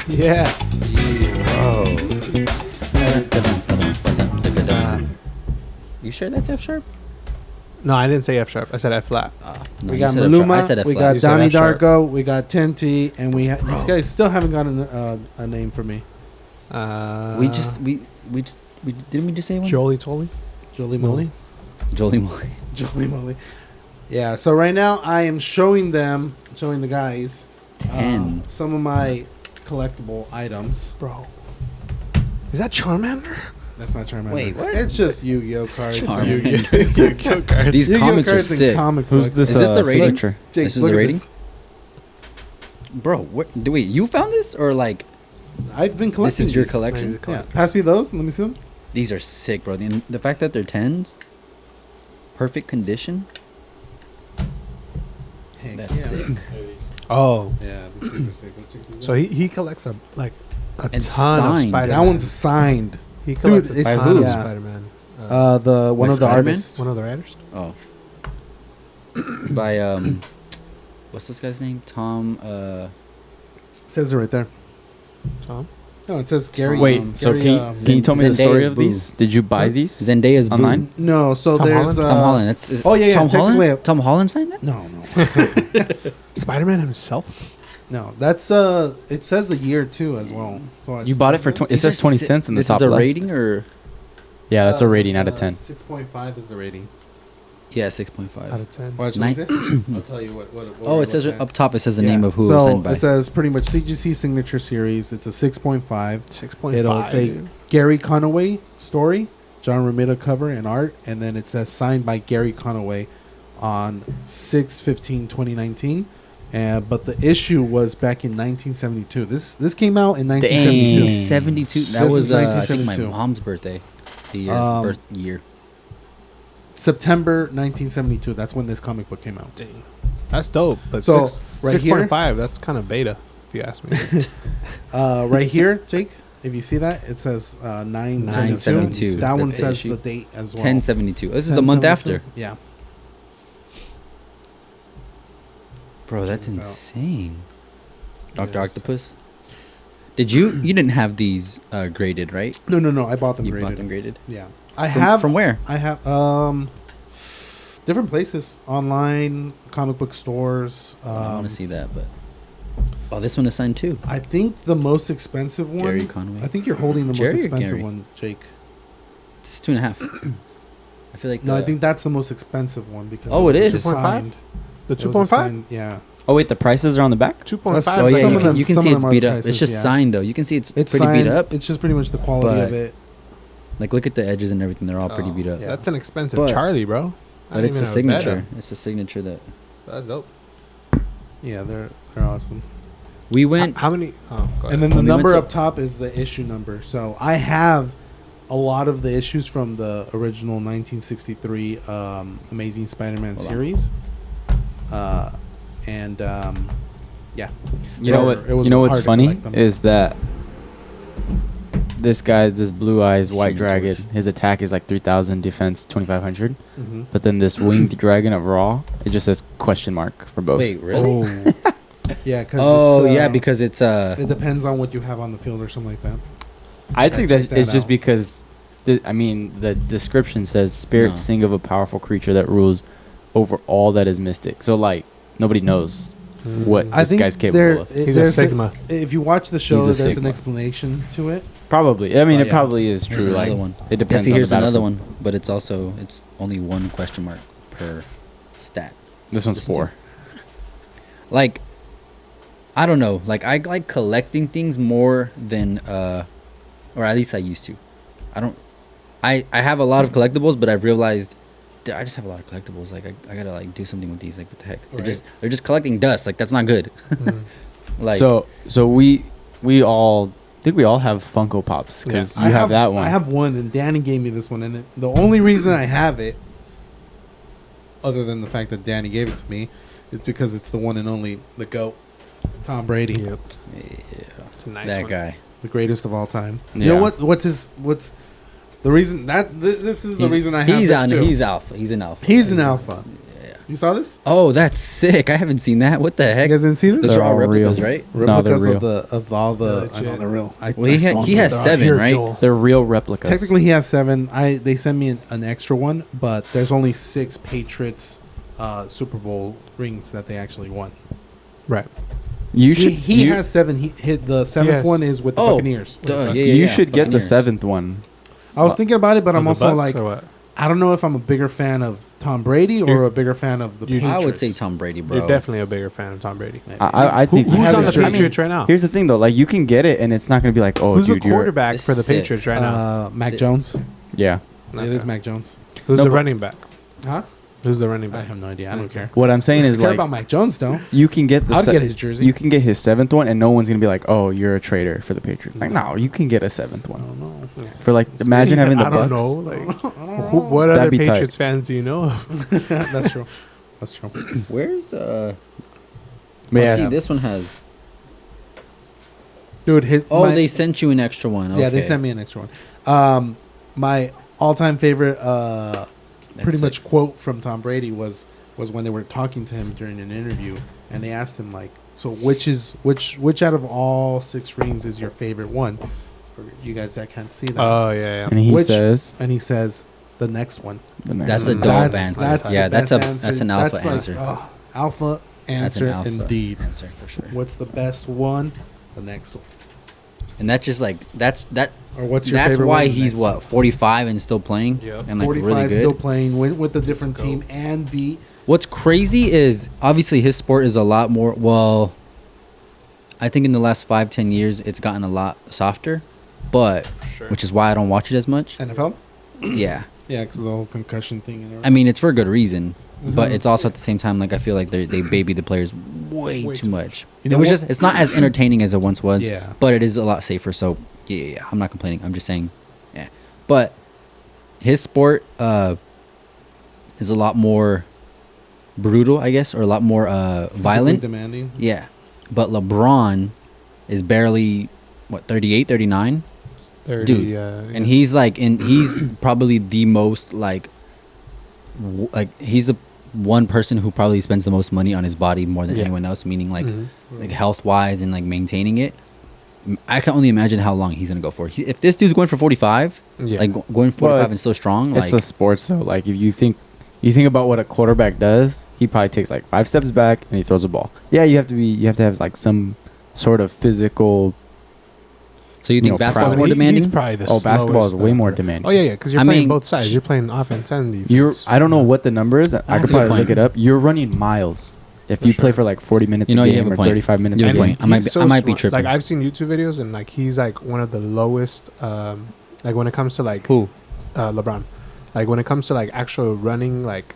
Yeah. Bro. You sure that's F sharp? No, I didn't say F sharp. I said F flat. No, We you got said F sharp. I said Maluma, F we flat. got You said Donnie F sharp. Darko, we got Tenti, and these guys still haven't gotten a name for me. we didn't we just say one? Jolie Tolie. Jolie No. Moly. Jolie Moly. Jolie Moly. Yeah, so right now I am showing the guys 10. some of my collectible items. Bro. Is that Charmander? That's not Charmander. Wait, what? It's just Yu-Gi-Oh cards. Charmander. Yu-Gi-Oh cards. These Yu-Gi-Oh comics are cards and sick. comic Who's books. this? Is this the rating? signature? Jake, This is look the at rating? this. Bro, wait, you found this or like I've been collecting. this is your these. collection? Amazing. Yeah, pass me those. Let me see them. These are sick, bro. The fact that they're 10s, perfect condition. Heck That's yeah. sick. Oh. Yeah, these things are sick. Let's check these So out. he collects a And ton of signed. Spider-Man. That one's signed. He collects Dude, a it's- ton of yeah. Spider-Man. The one By of the Spider-Man? artists. One of the writers? Oh. By what's this guy's name? Tom It says it right there. Tom? No, it says Gary. Wait, so Gary, can you tell me the story Zendaya's of Boo. these? Did you buy these? Zendaya's Boo. Online? No, so Tom there's Holland? Tom Holland. That's Oh, yeah, Tom technically, Holland. Tom Holland signed that. No, no, Spider-Man himself? no. That's it says the year too as well. So I You just- bought it for 20. It These are says 20 sick. cents in the This top is a left. rating or Yeah, that's a rating out of 10. 6.5 is the rating. yeah, Out 6.5. of 10. Watch Nine- this. I'll tell you what Oh, we're it says looking at. up top. It says the Yeah. name of who it so was signed by. it says pretty much CGC signature series. It's a 6.5. 6.5. It'll say dude. Gary Conaway story, John Romita cover and art, and then it says signed by Gary Conaway on 6/15/2019. But the issue was back in 1972. This came out in 1972. Dang. 72. That This was is I think my 1972. mom's birthday. The year, birth year. September 1972. That's when this comic book came out. Dang. That's dope. But So, six, right 6.5, that's kind of beta, if you ask me. Right here, Jake, if you see that, it says 9/72. 9/72. That one That's the says issue. the date as well. 1072. This is the month 10/72. after. Yeah. Bro, that's Check this out. insane. Dr. Yes. Octopus. Did you didn't have these graded, right? No. I bought them You graded. bought them graded. Yeah. I have From where? I have different places, online, comic book stores. I want to see that, but oh, this one is signed too. I think the most expensive one. Gary Conway. I think you're holding the Jerry most or expensive Gary? one, Jake. It's 2.5. I feel like No, I the- think that's the most expensive one because Oh, it was is? 2.5? signed. The It was 2.5? signed, yeah. Oh, wait, the prices are on the back? 2.5. That's- Oh yeah, Some you of can, them- you can some see of it's them are beat up. prices, It's just yeah. signed though. You can see it's It's pretty signed. beat up. It's just pretty much the quality But of it. Like look at the edges and everything. They're all pretty Oh, beat up. yeah. That's an expensive But- Charlie, bro. I But didn't it's the even have a beta. signature. It's the signature that That's dope. Yeah, they're awesome. we went. How many? Oh, go And ahead. then the When we number went up top is the issue number. So I have a lot of the issues from the original 1963 Amazing Spider-Man Hold on. series. And yeah. You know what? It was You know hard what's to funny collect them. is that this guy, this blue eyes white Human dragon, Torch. his attack is like 3,000, defense 2,500. Mhm. But then this winged dragon of Raw, it just says question mark for both. Wait, really? Oh. Yeah, because Oh yeah, because it's it depends on what you have on the field or something like that. I gotta think check that that it's just out. because, I mean, the description says spirits No. sing of a powerful creature that rules over all that is mystic. So like nobody knows what I this think guy's capable there- of. He's a there's Sigma. If you watch the show, He's a there's an Sigma. explanation to it. Probably. I mean, Oh, it yeah. probably is Here's true. Like another one. it Yeah, depends. see, on here's the another battlefield. one, but it's only one question mark per stat. This one's 4. Like, I don't know. Like I like collecting things more than or at least I used to. I have a lot of collectibles, but I've realized I just have a lot of collectibles. Like I gotta like do something with these. Like what the heck? Right. They're just collecting dust. Like that's not good. Like So we all think we all have Funko Pops because I you have that one. I have one, and Danny gave me this one, and the only reason I have it, other than the fact that Danny gave it to me, is because it's the one and only the GOAT, Tom Brady, Yep. yeah, It's a nice that one. guy. the greatest of all time. You Yeah. know what's the reason that this is the reason I have he's this on. too. He's alpha. He's an alpha. He's an alpha. Yeah. You saw this? Oh, that's sick. I haven't seen that. What the You heck? guys didn't see this? Those They're are all all replicas, real. right? No, they're Replicas real. of all the. They're I know legit. they're real. Well, he has 7, right? They're real replicas. Technically, he has 7. They sent me an extra one, but there's only 6 Patriots Super Bowl rings that they actually won. Right. you should. He you, has 7. He hit the 7th Yes. one is with the Oh, Buccaneers. Duh, you should get the Buccaneers. 7th one. I was thinking about it, but I'm the also Bucks like, or what? I don't know if I'm a bigger fan of Tom Brady or You're- a bigger fan of the you- Patriots. I would say Tom Brady, bro. You're definitely a bigger fan of Tom Brady. Maybe. I think Who's have on the his jersey? Patriots right now? Here's the thing though, like you can get it and it's not gonna be like, oh, Who's dude, the you're quarterback This for the is sick. Patriots right now? Mac Th- Jones. yeah. It is Mac Jones. Who's No, the but- running back? Huh? Who's the running I back? have no idea. I don't care. What I'm saying I is care like about Mac Jones though. you can get the I'd get his jersey. you can get his 7th one and no one's gonna be like, oh, you're a traitor for the Patriots. Like no, you can get a 7th I one don't know. for like It's imagine crazy. having the I don't Bucks. know. Like, what That'd other be tight. Patriots fans do you know of? That's true. That's true. Where's But oh, yeah, see, this one has. Dude, Oh, they sent you an extra one. Okay. Yeah, they sent me an extra one. My all-time favorite, pretty sick. much quote from Tom Brady was when they were talking to him during an interview, and they asked him like, "So which out of all 6 rings is your favorite one?" For you guys that can't see that, Oh yeah, and he Which- says and he says the next one. the next That's a one. dope That's- answer. that's Yeah, the that's best a answer. that's an alpha That's like, answer. Alpha That's an answer alpha indeed. answer for sure. What's the best one? The next one. And that's just like that's Or what's your that's favorite why one? The he's next what one. 45 and still playing Yep. and like 45 really good. still playing with a different Let's team go. and beat. What's crazy is obviously his sport is a lot more. Well, I think in the last 5-10 years it's gotten a lot softer, but Sure. which is why I don't watch it as much. NFL? Yeah, Yeah, because of the whole concussion thing and everything. I mean it's for a good reason, but Mhm. it's also at the same time like I feel like they baby the players way Way too too much. You know It was what? just it's not as entertaining as it once was. Yeah. But it is a lot safer. So yeah, I'm not complaining. I'm just saying, yeah. But his sport is a lot more brutal, I guess, or a lot more Physically violent. demanding. Yeah. But LeBron is barely what 38, 39, 30, Dude, and he's like he's probably the most like he's the one person who probably spends the most money on his body more than Yeah. anyone else, meaning like Mhm. like health wise and like maintaining it. I can only imagine how long he's gonna go for. If this dude's going for 45, yeah. like going 45 and it's- still strong, It's like the sports though. Like if you think about what a quarterback does, he probably takes like 5 steps back and he throws a ball. Yeah, you have to have like some sort of physical. so you think know, basketball's prowess. more demanding? He's probably the Oh, basketball is slowest, way though. more demanding. Oh yeah, because you're I playing mean- both sides. You're playing offense and defense. You're I don't know what the number is. I That's could a good probably point. look it up. You're running miles if For you play sure. for like 40 minutes You know, a you game have a or point. 35 minutes You a have a game. point. I might he's be- I might be smart. tripping. Like I've seen YouTube videos and like he's like one of the lowest. Like when it comes to like Who? LeBron, like when it comes to like actual running, like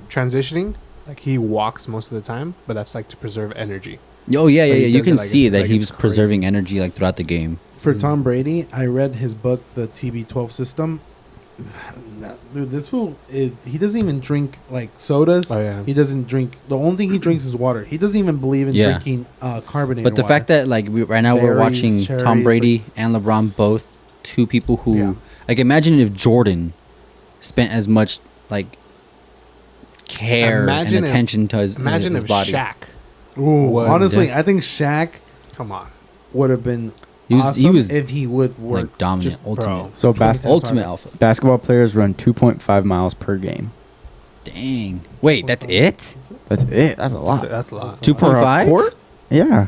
transitioning, like he walks most of the time, but that's like to preserve energy. Oh yeah, yeah, But he yeah. You does it can like see it's- that like he it's was preserving energy like throughout the game. For Mhm. Tom Brady, I read his book, The TB12 System. Dude, this fool, he doesn't even drink like sodas. Oh yeah, He doesn't drink. The only thing he drinks is water. He doesn't even believe in Yeah. drinking carbonated But the water. fact that like right now we're Berries, watching Tom cherries, Brady and LeBron, both two people who Yeah. like imagine if Jordan spent as much like care Imagine and if- attention to imagine his if body. Shaq. Ooh, was- honestly, I think Shaq Come on, would have been He was awesome he was if he would work like dominant, just ultimate, bro. So 20 times ultimate harder. alpha. basketball players run 2.5 miles per game. Dang. Wait, that's it? That's it. That's a lot. that's a lot. Two- For a 2.5? court? Yeah.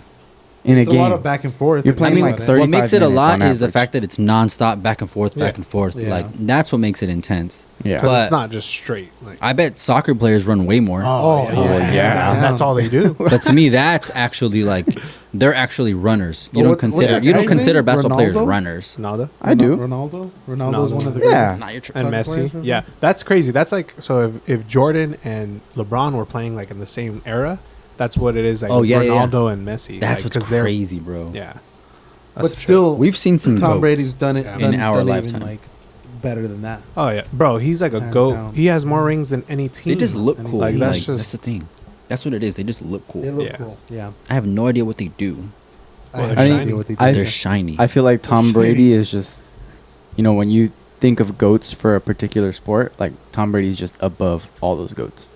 In It's a a lot game. of back and forth. You're if you playing think like about it. 30 What makes it a 35 lot minutes is the on fact that it's nonstop back and forth, back Yeah. and forth. Yeah. Like that's what makes it intense. Yeah. Because But- it's not just straight. Like, I bet soccer players run way more. Oh, yeah. That's all they do. But to me, that's actually like they're actually runners. You Well, don't what's consider that you don't guy's consider name? basketball players Ronaldo? runners. Ronaldo I do. Ronaldo's Ronaldo. one of the Yeah. greatest. Not your tr- and Soccer Messi. players, right? Yeah, that's crazy. That's like so if Jordan and LeBron were playing like in the same era, that's what it is. Like Oh, with yeah, yeah, yeah. Ronaldo and Messi. That's like, what's 'cause they're- crazy, bro. Yeah, But That's still, We've seen some Tom goats. Brady's done it Yeah. done, In our done lifetime. even like better than that. Oh yeah, bro. He's like a Hands goat. down. He has more rings than any They team. just look And cool. like, Like, that's that's just- the thing. That's what it is. They just look cool. They look Yeah. cool. Yeah. I have no idea what they do. Well, have they're no I shiny idea what they I- do. They're shiny. I feel like Tom Shitty. Brady is just, when you think of goats for a particular sport, like Tom Brady's just above all those goats.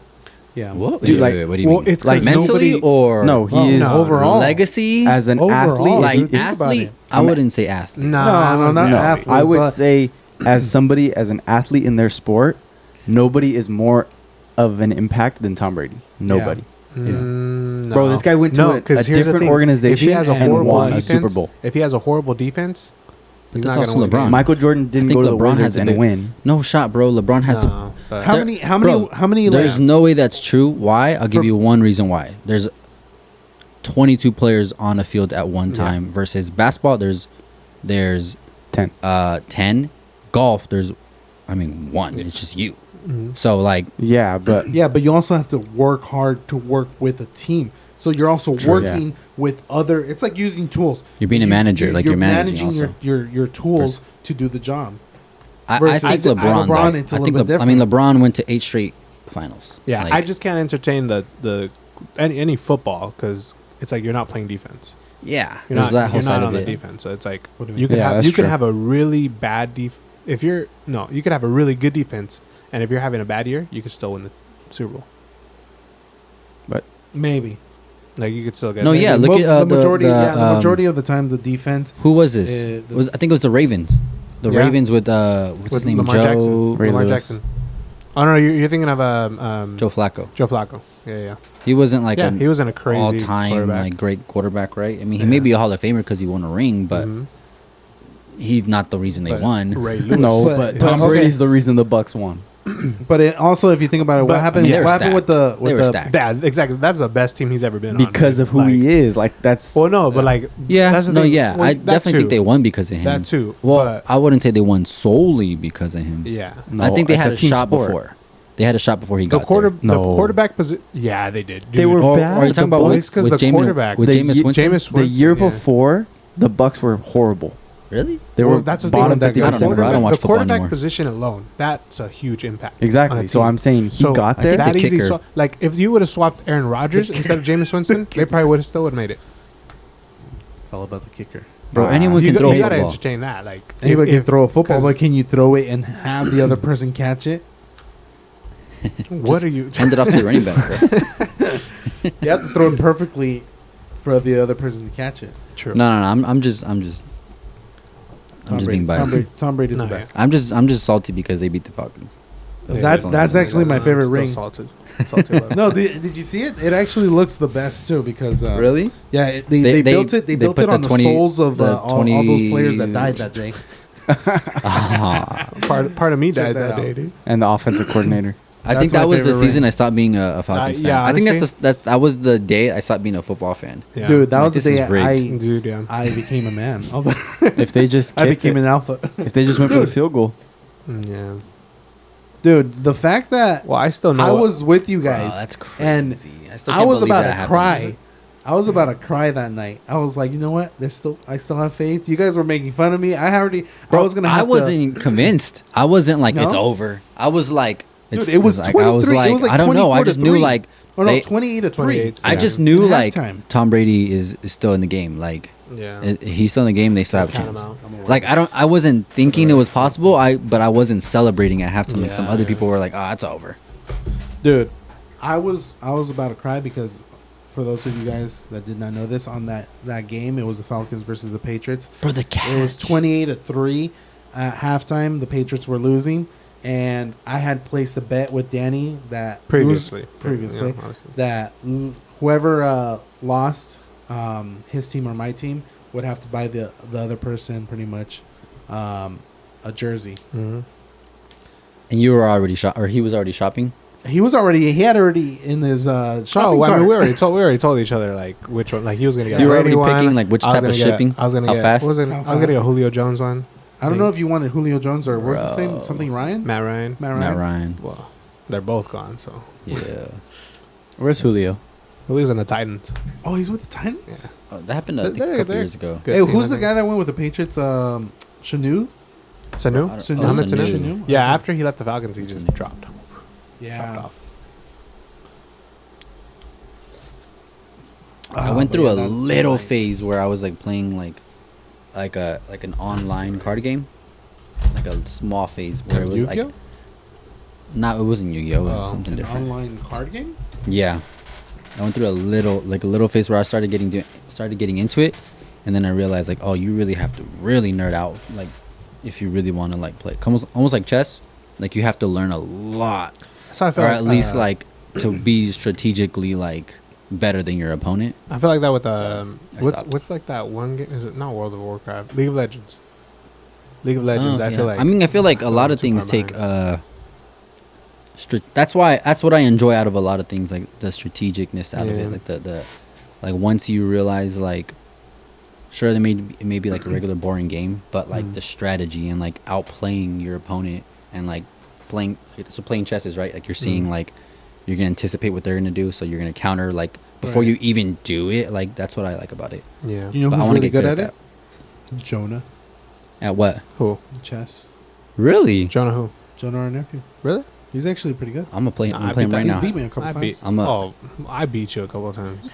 Yeah. What? Dude, like- what do you well, mean? it's 'cause Like mentally nobody- or No, he Oh, is no. Overall. legacy? as an Overall, athlete. like dude, think about athlete? it. I wouldn't say athlete. Nah, No, I wouldn't not say No, athlete. I would but- say as somebody as an athlete in their sport, nobody is more of an impact than Tom Brady. Nobody. No. Bro, this guy went to a 'cause here's the different thing. organization If he has a and horrible won a defense, Super Bowl. If he has a horrible defense, he's that's not going to also win. LeBron. games. Michael Jordan didn't think go to the LeBron has Wizards a and big- win. No shot, bro. LeBron has a. No, but How There- many? bro, How many? There's Like, no way that's true. Why? I'll give For- you one reason why. There's 22 players on a field at one Yeah. time versus basketball. There's 10. 10. Golf. There's, I mean, one. Yeah. It's just you. Mhm. So like, Yeah, but yeah, but you also have to work hard to work with a team. So you're also True, working with other. It's like using tools. you're being a manager. Like you're managing also. your tools to do the job. I versus think LeBron. LeBron, though. it's a I little think. bit I mean, different. LeBron went to 8 straight finals. yeah, Like, I just can't entertain the any football because it's like you're not playing defense. yeah. You're There's not, that whole you're side not of on the it. defense. So it's like What do you mean? you could Yeah, have that's you could true. have a really bad if you're no, you could have a really good defense, and if you're having a bad year, you could still win the Super Bowl. Maybe. Like you could still get No, maybe- yeah, look Mo- at, the majority. the, the majority of the time, the defense. Who was this? The- I think it was the Ravens. The Yeah. Ravens with what's with his name? Lamar Joe Jackson. Ray Lamar Lewis. Jackson. Oh no, you're thinking of Joe Flacco. Joe Flacco. Yeah. He wasn't like Yeah, an he wasn't a crazy all-time quarterback. like great quarterback, right? I mean, he Yeah. may be a Hall of Famer because he won a ring, but Mhm. he's not the reason they But won. Ray Lewis. no, But- but but Tom okay. Brady's the reason the Bucks won. But it also, if you think about it, But, what happened? I mean, they were what happened with the They were the stacked. Yeah, exactly. That's the best team he's ever been on. Because dude. of who Like, he is. Like that's Well, no, but like Yeah, that's the no, thing. yeah, Well, I that definitely think too. they won because of him. That too. Well, but, I wouldn't say they won solely because of him. yeah. no, I think they it's had a team shot sport. before. They had a shot before he The got quarter, there. the No. quarterback position. Yeah, they did. They dude. were Or bad. are you talking about Well, with, it's 'cause with the Jameis- quarterback- with The Jameis ye- Winston? Jameis The Winston, year yeah. before, the Bucks were horrible. Really? They Well, were that's the bottom thing. that The guy. I don't remember. I don't watch the football quarterback anymore. position alone, that's a huge impact. Exactly. on a So team. I'm saying he So, got I there. think that the easy. kicker- So, like, if you would have swapped Aaron Rodgers instead of Jameis Winston, they probably would have still would have made it. It's all about the kicker. Bro, Ah. anyone You, can throw a you gotta football. entertain that. Like, Anybody can throw a football, 'cause- but can you throw it and have the other person catch it? What are you? Hand it off to the running back, bro. You have to throw it perfectly for the other person to catch it. True. No. I'm just being biased. Tom Brady's No, the yeah. best. I'm just salty because they beat the Falcons. That's actually my favorite ring. Salted. Salted about it. No, did you see it? It actually looks the best too because Really? yeah, they built it. They built put it on the 20 souls of the all those players that died that day. Ah. part of me Check died that that out. day, dude. And the offensive coordinator. I That's think my that was the favorite season ring. I stopped being a Falcons fan. yeah, I think honestly- that was the day I stopped being a football fan. Yeah. Dude, that Like, was the this is day rigged. Dude, yeah. I became a man. I was like, If they just I kicked became it, an alpha. if they just went for the field goal. Yeah. Dude, the fact that Well, I still know. I was with you Bro, guys, that's crazy. and still I can't was believe about that to happened. cry. I was about to cry that night. I was like, you know what? I still have faith. You guys were making fun of me. I was gonna. I Have wasn't convinced. I wasn't like it's No? over. I was like, Dude, it's, it was like, 23. I was like, It was like I don't know. I 24 to just knew 3. like Oh no, they- 28 to 3. 28. I Yeah. just knew In like halftime. Tom Brady is still in the game. Like Yeah. he's still in the game. They still have a Count 'em chance. out. Like I wasn't thinking it was possible. But I wasn't celebrating at halftime. Like some Yeah, other yeah. people were like, "Oh, it's over." Dude, I was about to cry because for those of you guys that did not know this, on that game, it was the Falcons versus the Patriots. Bro, the catch. It was 28 to 3 at halftime. The Patriots were losing, and I had placed a bet with Danny that Previously. previously, Yeah, obviously. that whoever lost, his team or my team, would have to buy the other person pretty much a jersey. Mhm. And you were already or he was already shopping. He had already in his shopping Oh, I cart. mean, we already told each other like which one. Like he was gonna get. You a were already Brady one. picking, like, which I was type of gonna get- shipping? I was gonna How get. fast? What was it? How I was gonna get a fast? Julio Jones one. I don't know if you wanted Julio Jones or what's his name? Bro. Something Ryan? Matt Ryan. Matt Ryan. Well, they're both gone. So Yeah. Where's Julio? Julio's on the Titans. Oh, he's with the Titans? Yeah. Oh, that happened I think, a They're- couple they're years ago. good Hey, team, who's I the think. guy that went with the Patriots? Sanu? Sanu? Sanu. Sanu. Mohamed Sanu. Sanu? Yeah, after he left the Falcons, he just dropped Yeah. off. I went through a little phase where I was like playing like an online card game, like a small phase where it was like Yu-Gi-Oh? it wasn't Yu-Gi-Oh, it was Oh, something An different. online card game? Yeah, I went through a little phase where I started getting into it, and then I realized like, oh, you really have to really nerd out, like, if you really want to like play, almost like chess. Like you have to learn a lot, So I feel or like, at least like to be strategically like better than your opponent. I feel like that with I stopped. what's like that one game? Is it not World of Warcraft? League of Legends. League of Legends. Oh, I yeah. feel like. I feel like a feel lot I'm of too far things take behind. that's what I enjoy out of a lot of things, like the strategicness out of Yeah. it, like the like once you realize like, sure, it may be like a regular boring game, but like Mhm. the strategy and like outplaying your opponent and like playing, so playing chess is right, like you're seeing Mhm. like you're gonna anticipate what they're gonna do, so you're gonna counter like before Right. you even do it. Like that's what I like about it. Yeah. You know But I who's wanna really get good good at at it? Jonah. At what? Who? Chess. Really? Jonah who? Jonah, our nephew. Really? He's actually pretty good. I'm gonna play. Nah, I'm I playing beat that. right He's now. beat me a couple I times. beat. I'm I beat you a couple of times.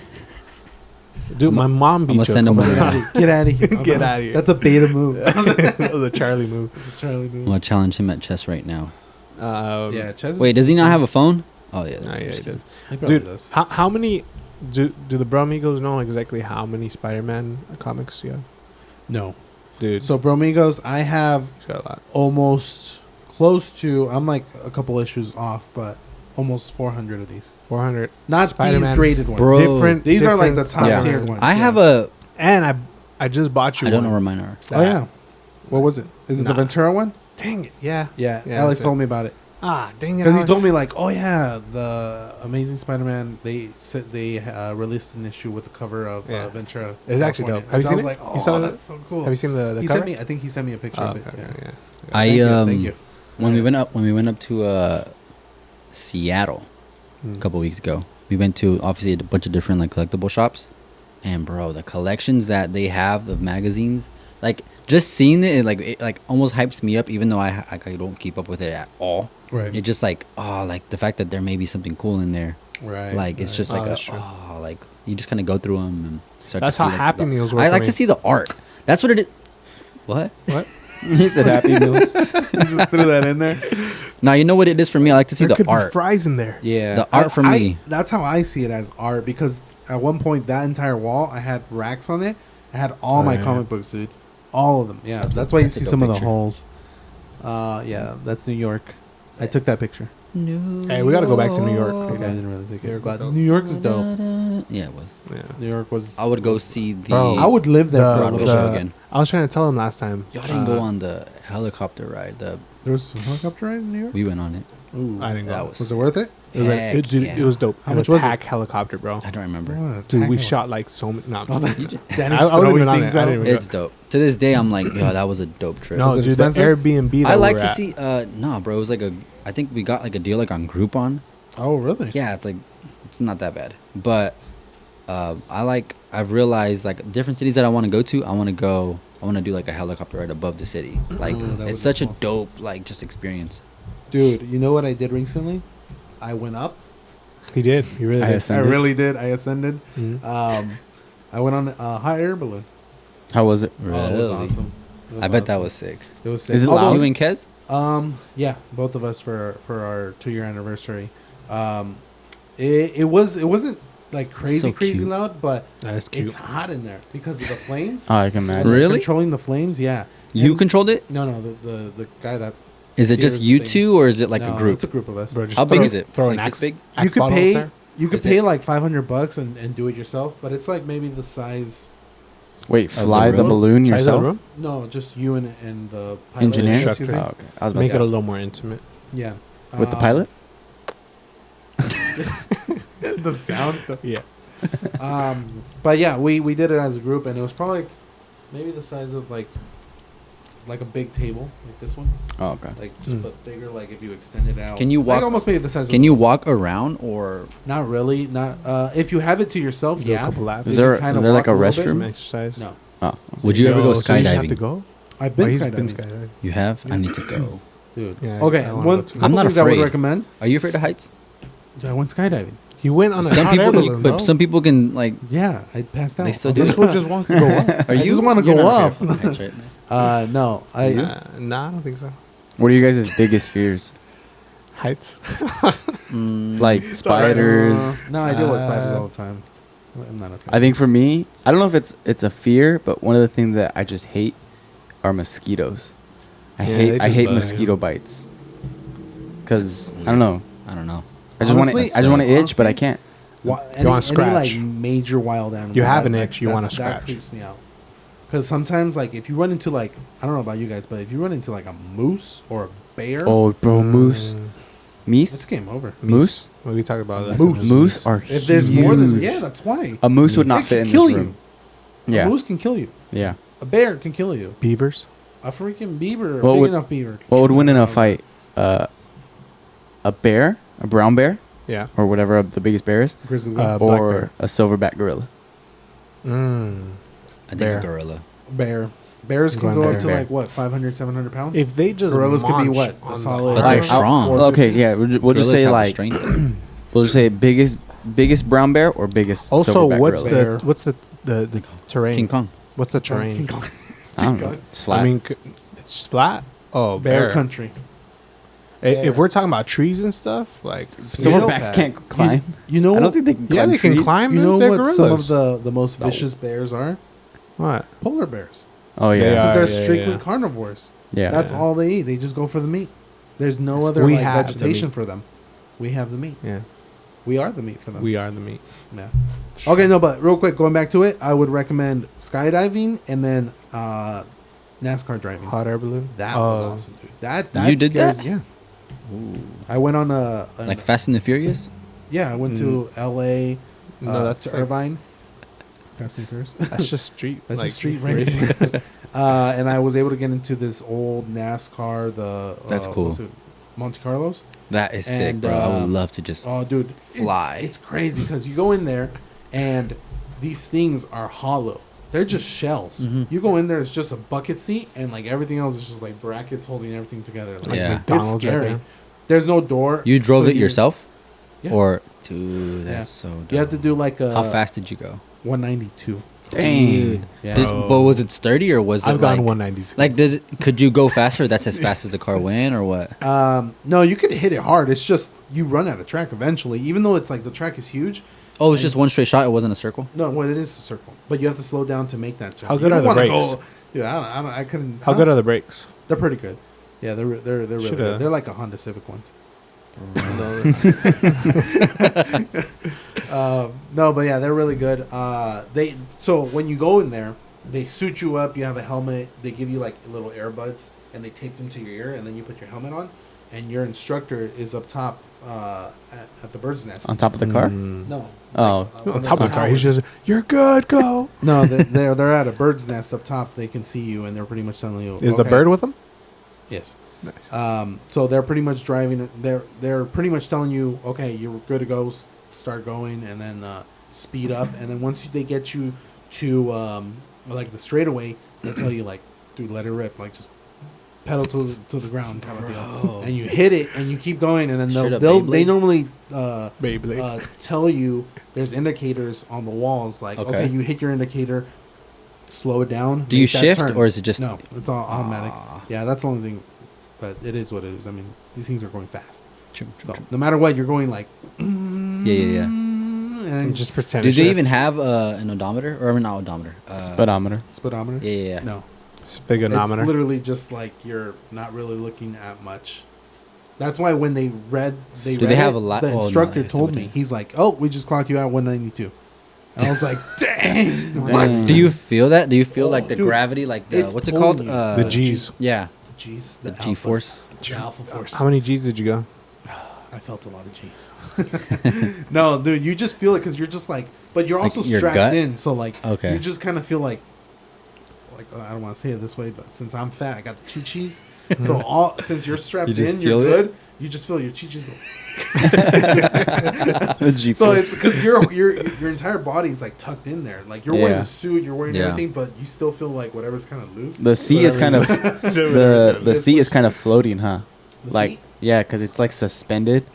Dude, my mom beat I'ma you. send a him couple one. of times. Get out of here. Get outta here. That's a beta move. That was a Charlie move. It's a Charlie move. I'm gonna challenge him at chess right now. Yeah, chess. Wait, does he not have a phone? Oh yeah. Nah, yeah, he does. He probably Dude, does. how many do the Bromigos know exactly how many Spider-Man comics you have? No. Dude, So Bromigos, I have he's got a lot. almost close to. I'm like a couple issues off, but almost 400 of these. 400. Not Spider-Man. these graded ones. Bro. Different. These are like the different top Yeah. tiered Spider-Man. ones. I yeah. have a. And I just bought you I don't one. know where mine are. Oh yeah. What was it? Is it the Nah. Ventura one? Dang it. Yeah. Yeah. Yeah, Alex that's told it. me about it Ah, dang it. because he Alex. told me like, oh yeah, the Amazing Spider-Man. They said they released an issue with the cover of Yeah. Ventura. It's actually California. dope. Have you So seen I was it? like, oh, You saw that's so cool. Have you seen the He cover? sent me. I think he sent me a picture Oh, of okay, it. yeah. I Thank you, thank you. When we went up to Seattle Mm. a couple weeks ago. We went to obviously a bunch of different like collectible shops, and bro, the collections that they have of magazines, like just seeing it, it almost hypes me up, even though I don't keep up with it at all. Right. It just like, oh, like the fact that there may be something cool in there, Right. like it's right. just Oh, like that's true. like you just kind of go through them and start That's to see how like, Happy the- Meals were I for like me. to see the art. That's what it is. What? He said Happy Meals. You just threw that in there. Now you know what it is for me. I like to see There the could be art. fries in there. Yeah, The art for me. That's how I see it as art because at one point that entire wall I had racks on it. I had all Oh, my yeah. comic books, dude. All of them. Yeah, that's why you That's a see dope some of the picture. holes. Yeah, that's New York. I took that picture. Hey, we gotta go back to New York. Okay, I didn't really take New it, York was but dope. New York is dope. Yeah, it was. Yeah. New York was. I would go see the Bro, I would live there The- for a Broadway little show bit. again. I was trying to tell him last time. Y'all didn't go on the helicopter ride. There was a helicopter ride in New York. We went on it. Ooh, I didn't go. That was. was it worth it? It was like, Heck dude, yeah. it was dope. How An much was it? attack helicopter, bro. I don't remember. What, Dude, we attack shot like so many. No, I'm Oh, just- that- I Danny's wasn't throwing even on things it. I out. didn't even It's dope. To this day, I'm like, yo, that was a dope trip. no, Was it dude, the expensive? Airbnb. I that like we're to at- see. Nah, bro, it was like I think we got like a deal like on Groupon. Oh, really? Yeah, it's not that bad. But I've realized like different cities that I want to go to. I want to do like a helicopter ride above the city. Like Ooh, that would it's be such a cool. dope like just experience. Dude, you know what I did recently? I went up. He did. He really I did. ascended. I really did. I ascended. Mhm. I went on a hot air balloon. How was it? Oh, it was Really? awesome. It was I bet that awesome. was sick. It was sick. Is it Although- loud? You and Kez? Yeah, both of us for our 2-year anniversary. It wasn't like crazy So crazy cute. loud, but That's cute. it's hot in there because of the flames. Oh, I can imagine. Really? Controlling the flames, yeah. You And- controlled it? No, the guy that Is it just steers you the thing. two or is it like No, a group? It's a group of us. Bro, just How big throw- is it? Throw an Like this axe. big? You could bottle up pay there? you could Is pay it- like $500 and do it yourself, but it's like maybe the size. Wait, the fly the room? balloon Size of the yourself? room? No, just you and the pilot. Engineer? Excuse me. Oh, okay. I was about Make to it a say. little more intimate. Yeah. With the pilot? The sound. Yeah. But yeah, we did it as a group, and it was probably like maybe the size of like a big table, like this one, Oh, okay. like just Mm. but bigger. Like if you extend it out, Can you like walk- almost maybe the size. Can of you walk around or Not really. Not if you have it to yourself. Do a Yeah. couple laps. Is You there, kinda is there like walk a a little bit. Some restroom? exercise. No, Oh. would you ever go Yo, so you just have to skydiving? go? I've been He's skydiving, been skydiving. You have? I need to go. dude. Yeah, Okay, I wanna one go too. couple I'm not things I afraid. would recommend. Are you afraid of heights? Yeah, I went skydiving. He went on a Some hot air people, balloon, but bro. some people can like. Yeah, I passed out. They still I do was This like, fool just wants to go up. Are I you? just wanna You're go not up. afraid of heights, right? no, I Nah, I don't think so. What are you guys' biggest fears? Heights. Like spiders. No, I deal with spiders all the time. I'm not okay. I think for me, I don't know if it's a fear, but one of the things that I just hate are mosquitoes. I Yeah, hate they I just hate bug. mosquito bites. Cause I don't know. I don't know. I just want to Honestly, I just want to itch, but I honestly, can't. Any, wanna scratch. Any, like major wild animal. You have an that- itch, you that's- wanna That scratch. creeps me out. Because sometimes, like, if you run into like, I don't know about you guys, but if you run into like a moose or a bear, Oh, bro, moose, it's meese, game over. moose. What we talked about last Moose. episode. Moose are If there's more than huge. that's why. A moose would It not can fit in kill this you. room. A Yeah, moose can kill you. yeah. A bear can kill you. Beavers. A freaking beaver, a What big would- enough beaver. can What would kill win in you. a fight? A bear, a brown bear, Yeah. or whatever the biggest bear is, Grizzly Uh, bear. Black or bear. a silverback gorilla. I think Bear. a gorilla. Bear. Bears can Going go bear. up to Bear. like what, 500, 700 pounds? If they just Gorillas could be munch what? on A the solid. But they're arm- strong. 450? Okay, yeah, we'll just Gorillas say have the like strength. we'll just say biggest brown bear or biggest. Also, silverback what's gorilla. Bear. the terrain? King Kong. What's the terrain? King Kong. I don't King know. Kong. It's flat. I mean, it's flat. Oh, Bear bear. country. If we're talking about trees and stuff, like silverbacks can't climb. You know I don't what? think they can climb Yeah, they can trees. climb. You know they're what gorillas. some of the most vicious bears are? What? Polar bears. Oh They yeah, are. Because they're yeah, strictly yeah. carnivores. yeah. That's Yeah. all they eat. They just go for the meat. There's no other We like have the vegetation meat. for them. We have the meat. Yeah, We are the meat for them. we are the meat. Yeah. Okay, no, but real quick, going back to it, I would recommend skydiving and then NASCAR driving. Hot air balloon. That Oh, was awesome, dude. That You did scares- that? Yeah. I went on a Like Fast and the Furious? yeah. I went to L.A. No, that's to like- Irvine. Fast and Furious. That's just street. That's like, just street racing. And I was able to get into this old NASCAR. That's cool. what's it, Monte Carlos. That is sick, And, bro. I would love to just. Oh, dude, Fly. It's crazy because you go in there, and these things are hollow. They're just shells. Mhm. You go in there, it's just a bucket seat, and like everything else is just like brackets holding everything together. Like, Yeah. it's McDonald's right scary. there. There's no door. You drove so it yourself? Yeah. Or, dude, that's Yeah. so dope. You have to do like a How fast did you go? 192. Dude. Yeah. Did- Oh. but was it sturdy or was I've it gone like. 192. Like, could you go faster? That's as fast as the car went or what? No, you could hit it hard. It's just you run out of track eventually. Even though it's like the track is huge. Oh, it was just one straight shot. It wasn't a circle? No, what it is a circle, but you have to slow down to make that turn. How You good don't are the wanna brakes? go- dude, I couldn't. How good are the brakes? They're pretty good. Yeah, they're really Shoulda. good. They're like a Honda Civic ones. No, but yeah, they're really good. So when you go in there, they suit you up. You have a helmet. They give you like little earbuds, and they tape them to your ear, and then you put your helmet on, and your instructor is up top at the bird's nest. On top of the car. Mm. No. Oh. On top of the car, he's just, you're good, go. No, they're at a bird's nest up top. They can see you, and they're pretty much telling you. Is the okay. bird with him? Yes. Nice. So they're pretty much driving. They're pretty much telling you, okay, you're good to go. Start going, and then speed up. And then once they get you to like the straightaway, they tell you like, dude, let it rip. Like just pedal to the ground, type of deal. And you hit it, and you keep going, and then Straight up they Beyblade? normally Beyblade. tell you there's indicators on the walls. Like, Okay. okay, you hit your indicator, slow it down. Do you make that shift turn. or is it just. No, it's all automatic. Ah. Yeah, that's the only thing. But it is what it is. I mean, these things are going fast. True, true, So true. no matter what, you're going like. Yeah. And Just pretend. Do it's they just even have an odometer? Or not odometer. Speedometer. speedometer. Yeah. No, spigonometer? it's literally just like you're not really looking at much. That's why when they read, Do read they have it, a lot- the oh, no, instructor I guess they told me, wouldn't. he's like, "Oh, we just clocked you at 192." And I was like, "Dang, what?" Dang. Do you feel that? Do you feel like the Dude, gravity, like the it's what's it called? pulling you. the G's. Yeah, The G's, the alphas. G force. The alpha force. How many G's did you go? I felt a lot of G's. No, dude, you just feel it because you're just like, but you're Like also your strapped gut? in, so like, Okay. you just kind of feel like I don't want to say it this way, but since I'm fat, I got the chi-chis. So since you're strapped You just in, you're feel it? good. You just feel your chi-chis go. The G So force. it's because your entire body is like tucked in there. Like you're wearing Yeah. the suit, you're wearing Yeah. everything, but you still feel like whatever's kind of loose. The seat is kind of the seat is kind of floating, huh? The Like seat? yeah, because it's like suspended,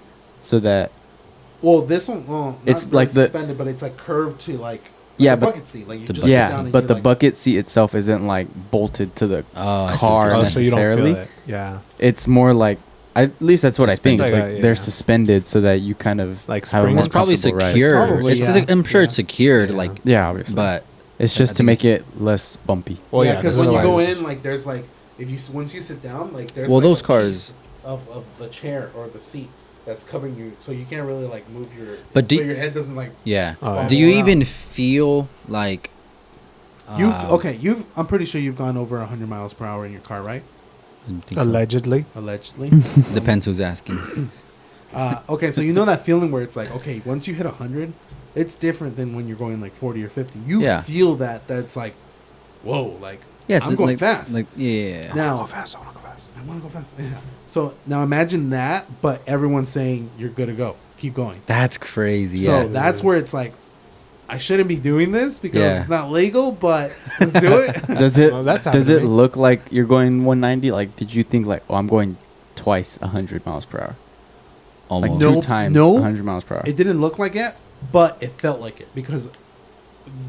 so that Well, this one, well, not It's really like the- suspended, but it's like curved to like Yeah, a but- bucket seat. Like you The just bucket sit yeah, down and but you, the like, bucket seat itself isn't like bolted to the Oh, I see what car you're Oh, saying. so you don't feel necessarily. it. Yeah. It's more like At least that's what I think. Suspended. Like Yeah. they're suspended so that you kind of Like have a spring more It's probably comfortable ride. secure. Probably, It's yeah. I'm sure Yeah. it's secured, Yeah. like, Yeah, obviously. but it's I just to think make it less bumpy. Well, yeah, yeah, because when you go otherwise- in, like, there's like, if you once you sit down, like, there's Well, like those a cars- piece of the chair or the seat that's covering you, so you can't really like move your. But so do- your head doesn't like. yeah. Oh, yeah. Do you Wow. even feel like You've uh, okay. I'm pretty sure you've gone over 100 miles per hour in your car, right? I don't think so. Allegedly. Allegedly. Depends who's asking. Okay, so you know that feeling where it's like, okay, once you hit 100, it's different than when you're going like 40 or 50. You Yeah. feel that's like, whoa, like Yes, I'm going like, fast. Like yeah. now, fast. I want to go fast. I want to go fast. Yeah. So now imagine that, but everyone's saying you're good to go. Keep going. That's crazy. So Yeah. that's where it's like, I shouldn't be doing this because Yeah. it's not legal, but let's do it. Does it Well, that's does happened it to me. look like you're going 190? Like, did you think like, oh, I'm going twice 100 miles per hour? Like Almost. No, two times no. 100 miles per hour. It didn't look like it, but it felt like it because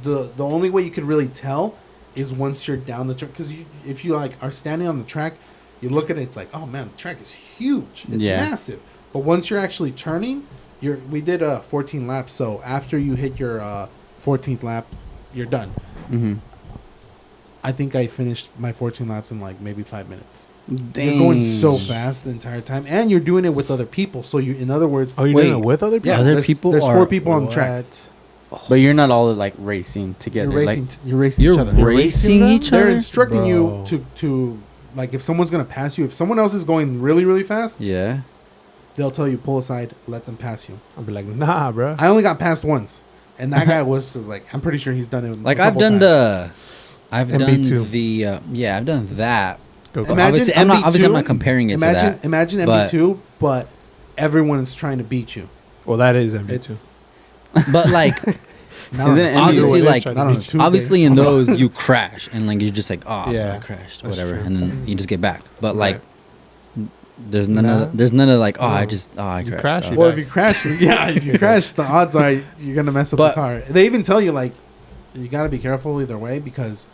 the only way you could really tell is once you're down the track. Because if you like are standing on the track, you look at it, it's like, oh man, the track is huge. It's Yeah. massive. But once you're actually turning, we did 14 laps. So after you hit your 14th lap, you're done. Mm-hmm. I think I finished my 14 laps in like maybe 5 minutes. You're going so fast the entire time, and you're doing it with other people. So you, in other words, Oh, you're Wait. doing it with other people? yeah, Other there's, people There's are- 4 people on the track. What? But you're not all like racing together. You're racing. Like, You're racing You're each other. racing them? each They're other. instructing you Bro. to like if someone's gonna pass you. If someone else is going really really fast, Yeah. they'll tell you pull aside, let them pass you. I'll be like, nah, bro. I only got passed once, and that guy was just like, I'm pretty sure he's done it. Like a I've couple done times. I've MB2. done the yeah, I've done that. Go, go. Imagine obviously, I'm MB2, not comparing it to Imagine that. imagine but- MB2, but everyone is trying to beat you. Well, that is MB2. But like Not Isn't on it a MB2 obviously is like trying not on a Tuesday. obviously in those you crash and like you're just like, oh Yeah, I crashed, that's whatever, true. and then you just get back. But like Right. there's none Nah. of like, oh I No. just I You crashed. crash, oh. you Well, back. if you crash, yeah, if you crash, the odds are you're gonna mess up But- the car. They even tell you like you gotta be careful either way because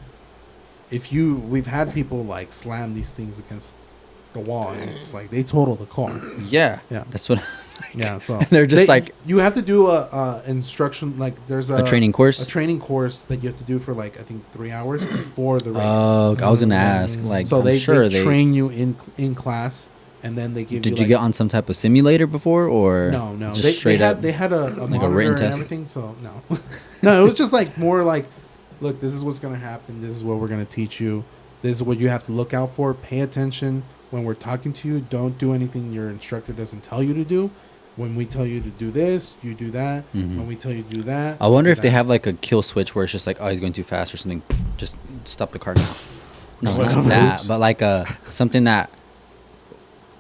we've had people like slam these things against the wall and it's like they total the car. Yeah, Yeah. that's what Yeah, so they're just like you have to do a instruction like there's a training course. a training course that you have to do for like I think 3 hours before the race. Oh, I was gonna ask. Like, so I'm they sure they train you in class and then they give you. Did you like, get on some type of simulator before, or No, no. just straight up? They had a like a monitor written and test? everything. So no, no. It was just like more like, look, this is what's gonna happen. This is what we're gonna teach you. This is what you have to look out for. Pay attention when we're talking to you. Don't do anything your instructor doesn't tell you to do. When we tell you to do this, you do that. Mhm. When we tell you to do that, I wonder do if they that. have like a kill switch where it's just like, oh, he's going too fast or something. Just stop the car now. No, Switch not that, moves. but like something that,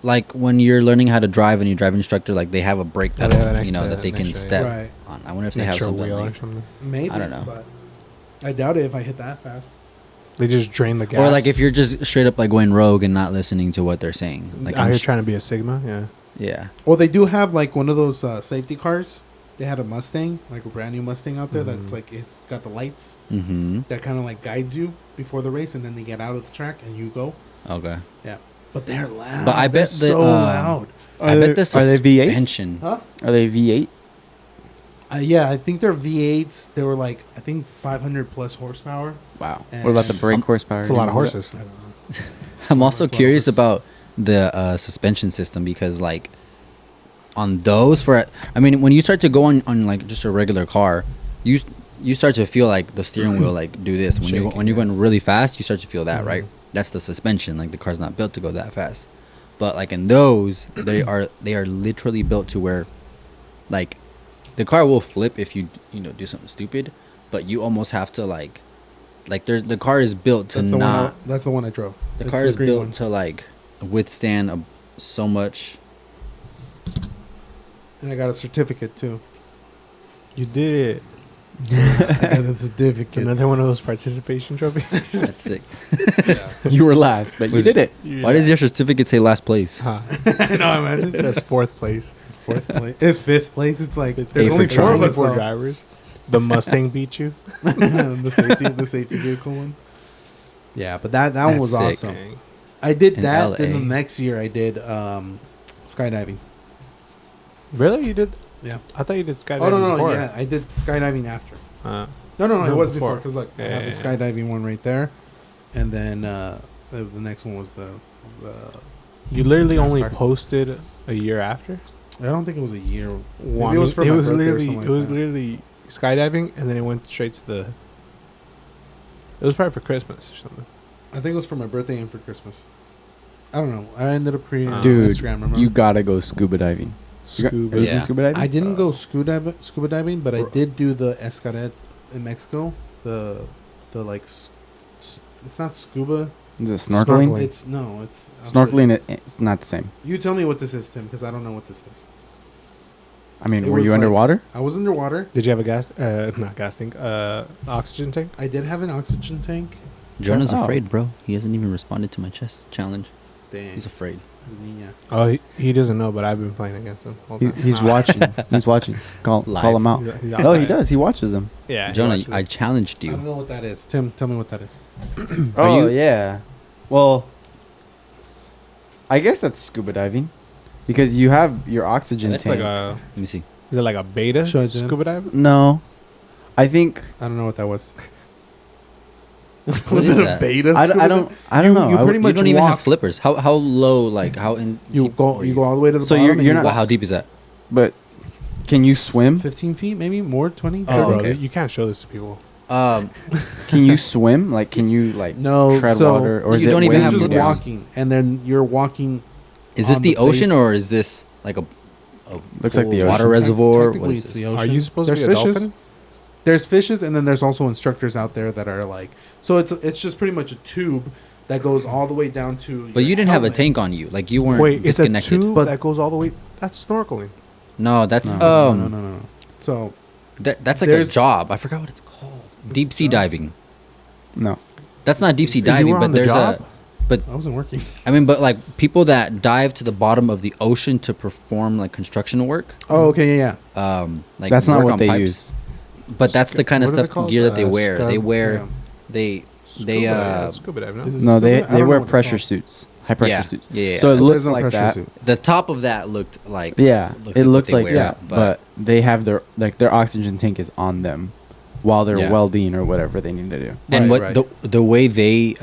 like when you're learning how to drive and your driving instructor, like they have a brake Oh, pedal, yeah, next you know, to- that they can next to- step Right. on. I wonder if they An have extra something wheel like, or something. Maybe I don't know. but I doubt it if I hit that fast. They just drain the gas. or like if you're just straight up like going rogue and not listening to what they're saying. Like out I'm here sh- trying to be a Sigma, yeah. yeah, Well, they do have like one of those safety cars. They had a Mustang, like a brand new Mustang out there. Mhm. That's like it's got the lights mm-hmm. that kind of like guides you before the race, and then they get out of the track and you go. Okay. But they're loud. But I They're bet the, so loud. I bet the are they V8? suspension. Huh? Are they V8? Yeah, I think they're V8s. They were like I think 500 plus horsepower. Wow. And- What about the brake horsepower? It's a lot of Do you know horses. I don't know. I'm also That's a lot of curious horses. about the suspension system because like on those for I mean when you start to go on like just a regular car, you start to feel like the steering wheel like do this when Shaking, when you're yeah. going really fast, you start to feel that, right? Mhm. That's the suspension, like the car's not built to go that fast. But like in those, they are literally built to where like the car will flip if you do something stupid, but you almost have to like there's the car is built to That's the not one. That's the one I drove. the It's car is green built one. to like withstand so much. And I got a certificate too. You did it. I got a It's certificate. another one of those participation trophies. That's sick. You were last, but you Was- did it. Why does your certificate say last place? Huh. I know. Imagine It says fourth place. fourth place. It's fifth place. It's like A there's for only driver. four of Only us. four though. drivers. The Mustang beat you. the safety vehicle one. Yeah, but that one That's was sick. awesome. I did In that. LA. Then the next year I did skydiving. Really? You did? Yeah. I thought you did skydiving Oh no, before. yeah, I did skydiving after. Uh, No, No, it was before. before because look, I Yeah, have yeah, the yeah. skydiving one right there, and then the next one was the you literally only NASCAR. posted a year after. I don't think it was a year. One, it was for my birthday or literally something like it was that. literally skydiving, and then it went straight to the. It was probably for Christmas or something. I think it was for my birthday and for Christmas. I don't know. I ended up creating Dude, Instagram. Remember? You gotta go scuba diving. Scuba. You Yeah. been scuba diving? I didn't go scuba diving, but I Or- did do the Escaret in Mexico. The like, it's not scuba. Is it snorkeling? Snorkeling. It's no, it's Snorkeling, it's not the same. You tell me what this is, Tim, because I don't know what this is. I mean, It were was you like- underwater? I was underwater. Did you have a gas? Not gas tank. Oxygen tank. I did have an oxygen tank. Jonah's Oh. afraid, bro. He hasn't even responded to my chess challenge. Dang, He's afraid. he's a niña. Oh, he doesn't know, but I've been playing against him. All the time. He's watching. He's watching. Call Live. him out. He's out No, he there. does. He watches them. Yeah, he Jonah, watches I it. challenged I don't you. know what that is. Tim, tell me what that is. Are Oh you- yeah. Well, I guess that's scuba diving, because you have your oxygen It's tank. like a. Let me see. Is it like a beta Show it to him. scuba dive? No, I think I don't know what that was. What was is it a that? beta? I scuba don't. dive? I don't know. You I pretty would- You much don't even have walk- flippers. How low? Like how in? You deep go were you go all the way to the So bottom. you're and not- Wow, how deep is that? But can you swim? 15 feet, maybe more, 20. Oh, bro, okay. you can't show this to people. Can you swim? Like, can you like No, tread so water, or is you it don't even You're have just flippers. walking, and then you're walking. Is this on the ocean base. or is this like a Looks like the pool, water ocean. reservoir? Technically, What is it's this? the ocean. Are you supposed There's to be a fishes. dolphin? There's fishes, and then there's also instructors out there that are like. So it's just pretty much a tube that goes all the way down to. But your you didn't have a helmet. tank on you. Like you weren't Wait, it's a disconnected. tube But- that goes all the way. That's snorkeling. No, that's No, No. So that's like a There's- job. I forgot what it's called. Deep sea diving. No. That's not deep sea You diving, were on but the there's job? I wasn't working. I mean, but like people that dive to the bottom of the ocean to perform like construction work. Oh, okay, yeah. Like That's not work what on they pipes. use. But that's the kind of What are they stuff called? gear that they wear. Scrub? They wear Yeah. they Scuba, they yeah, scuba dive. No? This is No, scuba? I they don't know wear what it's pressure called. suits, high pressure yeah, suits. Yeah, yeah. So it There's looks no like pressure that. suit. The top of that looked like Yeah, looks it like looks what they like wear, that, but they have their oxygen tank is on them while they're Yeah. welding or whatever they need to do. and Right, what right. the way they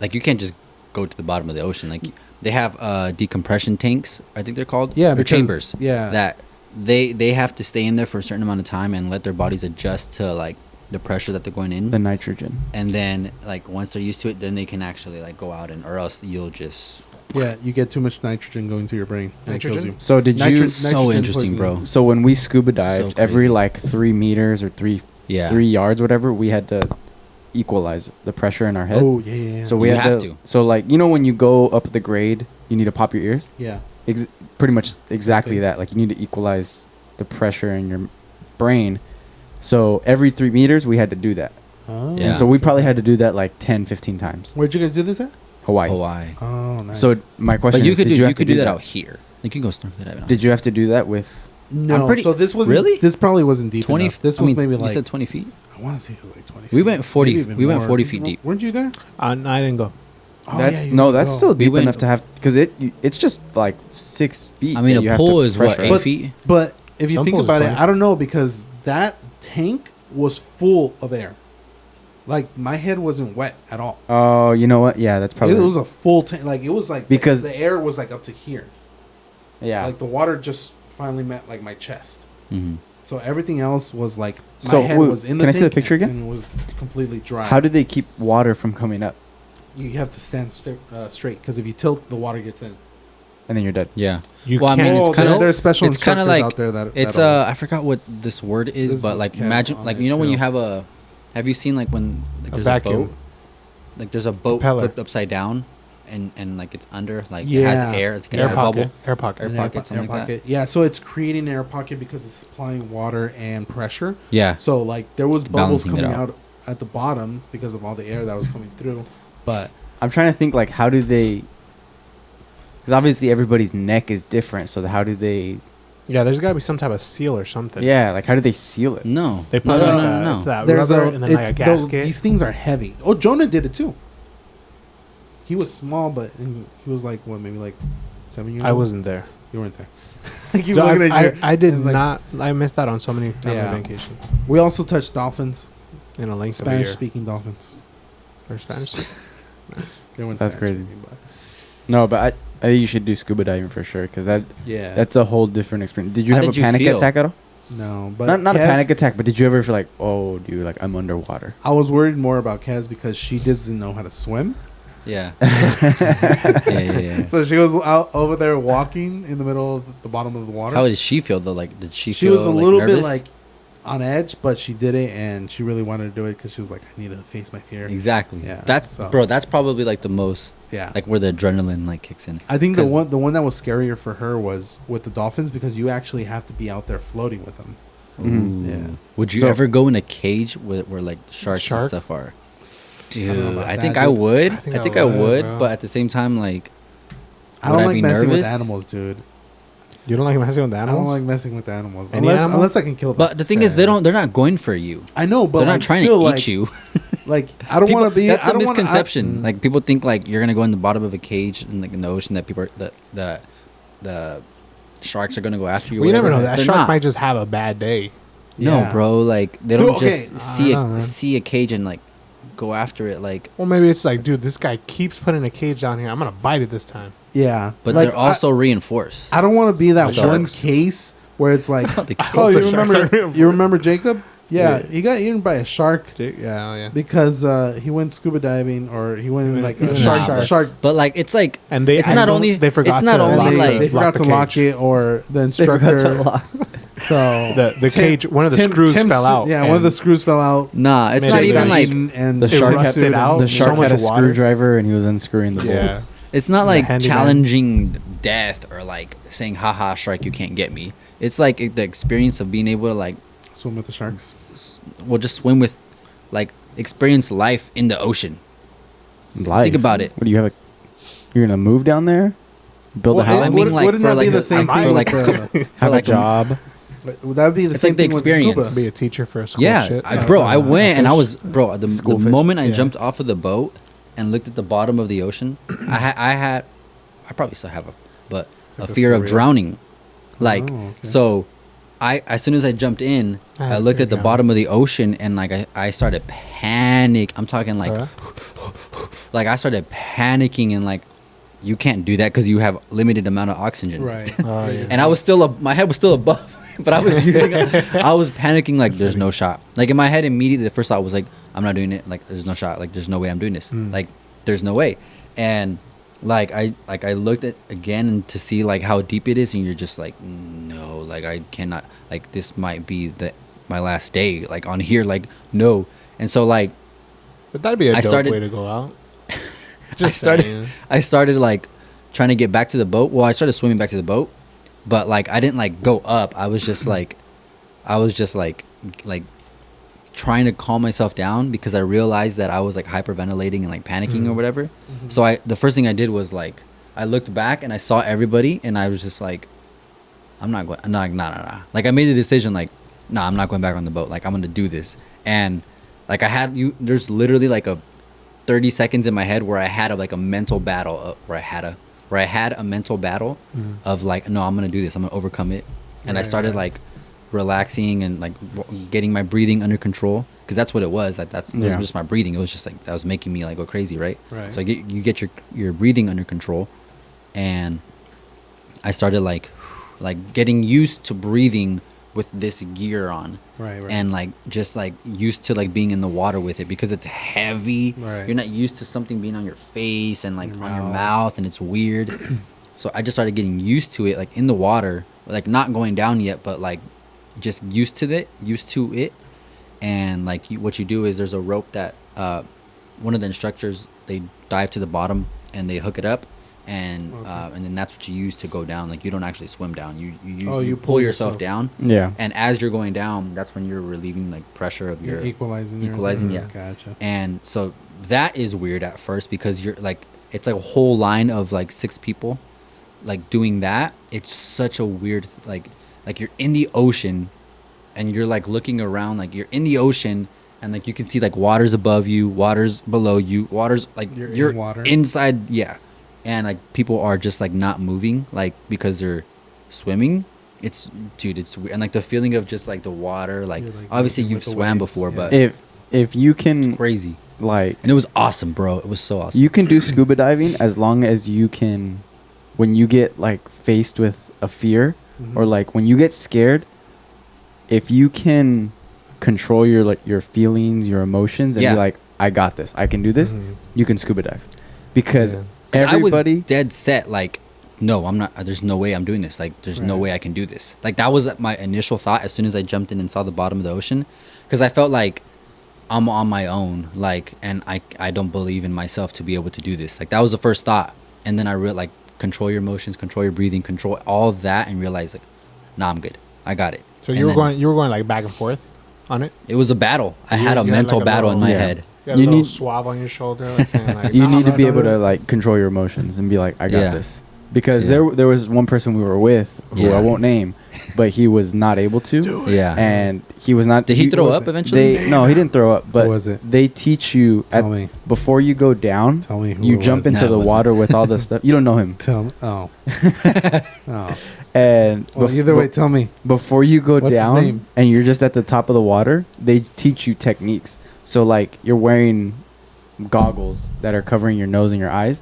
like you can't just go to the bottom of the ocean. Like they have decompression tanks, I think they're called. Yeah, or because- chambers. yeah. that they have to stay in there for a certain amount of time and let their bodies adjust to like the pressure that they're going in. The nitrogen. And then like once they're used to it, then they can actually like go out, and or else you'll just Yeah, you get too much nitrogen going to your brain. And it kills Nitrogen? you. So did you? Nitrogen so interesting, poisoning. bro. So when we scuba dived, So every crazy. like 3 meters or three Yeah. 3 yards, whatever, we had to equalize the pressure in our head. Oh, yeah. So we You had have to, to. So like when you go up the grade, you need to pop your ears. yeah. Pretty much exactly Okay. that. Like you need to equalize the pressure in your brain. So every 3 meters, we had to do that. Oh. Yeah. And so we probably had to do that like 10, 15 times. Where'd you guys do this at? Hawaii. Hawaii. Oh, nice. So my question But you is, could did do you you have to could do that that out here. Like you can go snorkeling. Did you have to do that with? no, I'm pretty- so this was Really? This probably wasn't deep 20 enough. This I was mean, maybe you like said 20 feet. I want to say it was like 20. We feet. went 40 Maybe even we went more. 40 feet deep. Weren't you there? I didn't go. Oh, That's yeah, you no, didn't that's go. still deep went- enough to have because it's just like 6 feet. I mean, that a you have pool to is what, pressure. 8 But- feet? But if you Some think pools about are it, 20. I don't know because that tank was full of air. Like my head wasn't wet at all. Oh, you know what? Yeah, that's probably It was a full tank. Like it was like Because- the air was like up to here. yeah. Like the water just finally met like my chest. Mm-hmm. So everything else was like my So, head wait, was in the can I tank see the picture again? and it was completely dry. How do they keep water from coming up you have to stand straight because if you tilt, the water gets in. and then you're dead? Yeah. You Well, I mean, can't. it's kinda- there's special it's kinda instructors like- out there that It's that'll- I forgot what this word is, This but is like cast imagine on like it, you know when too. you have you seen like when like, A there's vacuum. a boat? Like there's a boat Propeller. flipped upside down and like it's under like it has Yeah. air, it's like Air an air pocket. bubble. Air pocket. Air an pocket, something like that. Yeah, so it's creating an air pocket because it's supplying water and pressure. Yeah. So like there was bubbles Balancing it coming out. out at the bottom because of all the air that was coming through. But I'm trying to think like how do they? Because obviously everybody's neck is different. So how do they? Yeah, there's got to be some type of seal or something. Yeah, like how do they seal it? No. They no, put no, like no, no, it's no. that there's rubber and then like a gasket. these things are heavy. Oh, Jonah did it too. He was small, but he was like what, maybe like 7 years. I old? wasn't there. You weren't there. I keep Dude, looking at you. I did and, like, not. I missed out on so many family Yeah. vacations We also touched dolphins, in a length of a year. Spanish-speaking dolphins. Or Spanish. Nice. They weren't That's crazy. Spanish-speaking, but No, but I think you should do scuba diving for sure because yeah, that's a whole different experience. Did you How have did a you panic feel? attack at all? no, but Not a Kez- panic attack, but did you ever feel like, oh, dude, like I'm underwater? I was worried more about Kaz because she doesn't know how to swim. Yeah. yeah. So she was out over there walking in the middle of the bottom of the water. How did she feel though? Like, did she? she feel was a like, little nervous? bit like on edge, but she did it, and she really wanted to do it because she was like, "I need to face my fear." Exactly. Yeah, That's so- bro. That's probably like the most Yeah, like where the adrenaline like kicks in. I think the 'cause- one that was scarier for her was with the dolphins because you actually have to be out there floating with them. Mhm. Ooh. Yeah. Would you So- ever go in a cage where like sharks Shark? and stuff are? don't know Dude, about I that, think dude. I would. I I think think I I would, would, bro. but at the same time, like, I would don't I like be messing with nervous? animals, dude. You don't like messing with I don't animals? like messing with animals Any unless animal? unless I can kill them. But the thing is, they're not going for you. I know, but They're like, not trying still, to like, eat you. Like I don't People- want to be. That's I the don't wanna- misconception. Mm. Like people think like you're gonna go in the bottom of a cage in like in the ocean that people are, the sharks are gonna go after you. or Well, you never whatever. know. That They're shark not. might just have a bad day. No, Yeah. bro. Like they Dude, don't okay. just see I don't know. see a cage and like go after it. Like, Well, maybe it's like, dude, this guy keeps putting a cage down here. I'm gonna bite it this time. Yeah, but like, they're also reinforced. I don't want to be that The one sharks. case where it's like, The oh, The you sharks are remember? reinforced. You remember Jacob? Yeah, Yeah. he got eaten by a shark Yeah, oh yeah. because he went scuba diving or he went in like He a went in shark. a Shark. But like it's like And they It's not only- they forgot it's not to only, lock like- the- They forgot the to lock cage. it, or the They forgot to instructor. lock. So The cage. One of the screws fell out. Yeah, one of the screws fell out. nah. It's Made not it even got like eaten and The It shark rusted rusted out. The so shark much had a water. screwdriver and he was unscrewing the Yeah. bolts. it's not The like handyman. challenging death or like saying haha shark you can't get me. It's like the experience of being able to like swim with the sharks. just swim with like experience life in the ocean. Life. Think about it. What do you have? You're gonna move down there, build Well, a house, I mean, like, wouldn't for that be like the the- same for thing? like- with the, have like a job. would that be the It's same like the thing with experience. scuba? Be a teacher for a school. Yeah, shit. bro, I went and I fish. was the School fish. moment I Yeah. jumped off of the boat and looked at the bottom of the ocean. I probably still have Like a a fear of surreal- drowning. Like Oh, okay. so, I as soon as I jumped in, I I had looked fear at the of bottom of the ocean and like I started panic. I'm talking like Alright. I started panicking and like you can't do that because you have limited amount of oxygen. Right. Oh, yeah. And I was still my head was still above, but I was I was panicking like there's no shot. Like in my head immediately the first thought was like I'm not doing it. Like there's no shot. Like there's no way I'm doing this. Mm. Like there's no way. And I looked at again and to see like how deep it is and you're just like no, like I cannot, like this might be my last day like on here, like no. And so like But that'd be a I dope started- way to go out. I started like trying to get back to the boat. Well, I started swimming back to the boat, but like I didn't like go up. I was just like trying to calm myself down because I realized that I was like hyperventilating and like panicking or whatever. So the first thing I did was like I looked back and I saw everybody and I was just like, I'm not going. Nah. Like I made the decision like, nah, I'm not going back on the boat. Like I'm gonna do this. And like there's literally like a 30 seconds in my head where I had a mental battle where I had a mental battle of like, no, I'm gonna do this. I'm gonna overcome it. And I Right, started right. like relaxing and like getting my breathing under control because that's what it was. Like it was Yeah. just my breathing. It was just like that was making me like go crazy, right? Right. So you get your breathing under control, and I started like getting used to breathing with this gear on. Right. And like just like used to like being in the water with it because it's heavy. Right. You're not used to something being on your face and like Your on your mouth. mouth, and it's weird. So I just started getting used to it, like in the water, like not going down yet, but like just used to it. And like what you do is there's a rope that one of the instructors, they dive to the bottom and they hook it up. And Okay. and then that's what you use to go down. Like you don't actually swim down. You you pull yourself down. Yeah. And as you're going down, that's when you're relieving like pressure of You're your equalizing. equalizing, yeah. Gotcha. and so that is weird at first because you're like it's like a whole line of like 6 people like doing that. It's such a weird like you're in the ocean and you're like looking around, like you're in the ocean and like you can see like waters above you, waters below you, waters like You're in water. inside, yeah. And like people are just like not moving like because they're swimming, it's weird. And like the feeling of just like the water, like, You're, like, obviously moving you've with the swam waves, before, yeah. but If you it's can crazy. like And it was awesome, bro. It was so awesome. you can do scuba diving as long as you can, when you get like faced with a fear Mhm. or like when you get scared, if you can control your like your feelings, your emotions, and Yeah. be like, I got this, I can do this, Mhm. you can scuba dive, because Yeah. 'Cause everybody. I was dead set, like, no, I'm not. There's no way I'm doing this. Like, there's no Right. way I can do this. Like, that was my initial thought as soon as I jumped in and saw the bottom of the ocean, because I felt like I'm on my own, like, and I don't believe in myself to be able to do this. Like, that was the first thought, and then I realized, like, control your emotions, control your breathing, control all that, and realize like, nah, I'm good. I got it. So And you were then going like back and forth on it. It was a battle. I You- had a you had, mental like, a battle in little- my Yeah. head. You had a You little need- swab on your shoulder, like saying like, You "Nah, need to bro, be don't able do to it." like control your emotions and be like, I got Yeah. this. Because Yeah. there was one person we were with who Yeah. I won't name, but he was not able to, Yeah. and he was not. Did he throw was up it? eventually? No, he didn't throw up. But was it? they teach you Tell me. before you go down, Tell me who you it jump was. into No, it the wasn't. water with all the stuff. You don't know him, Tell me. Oh. Oh. and Well, either way, tell me. before you go What's his down name? and you're just at the top of the water, they teach you techniques. So like you're wearing goggles that are covering your nose and your eyes,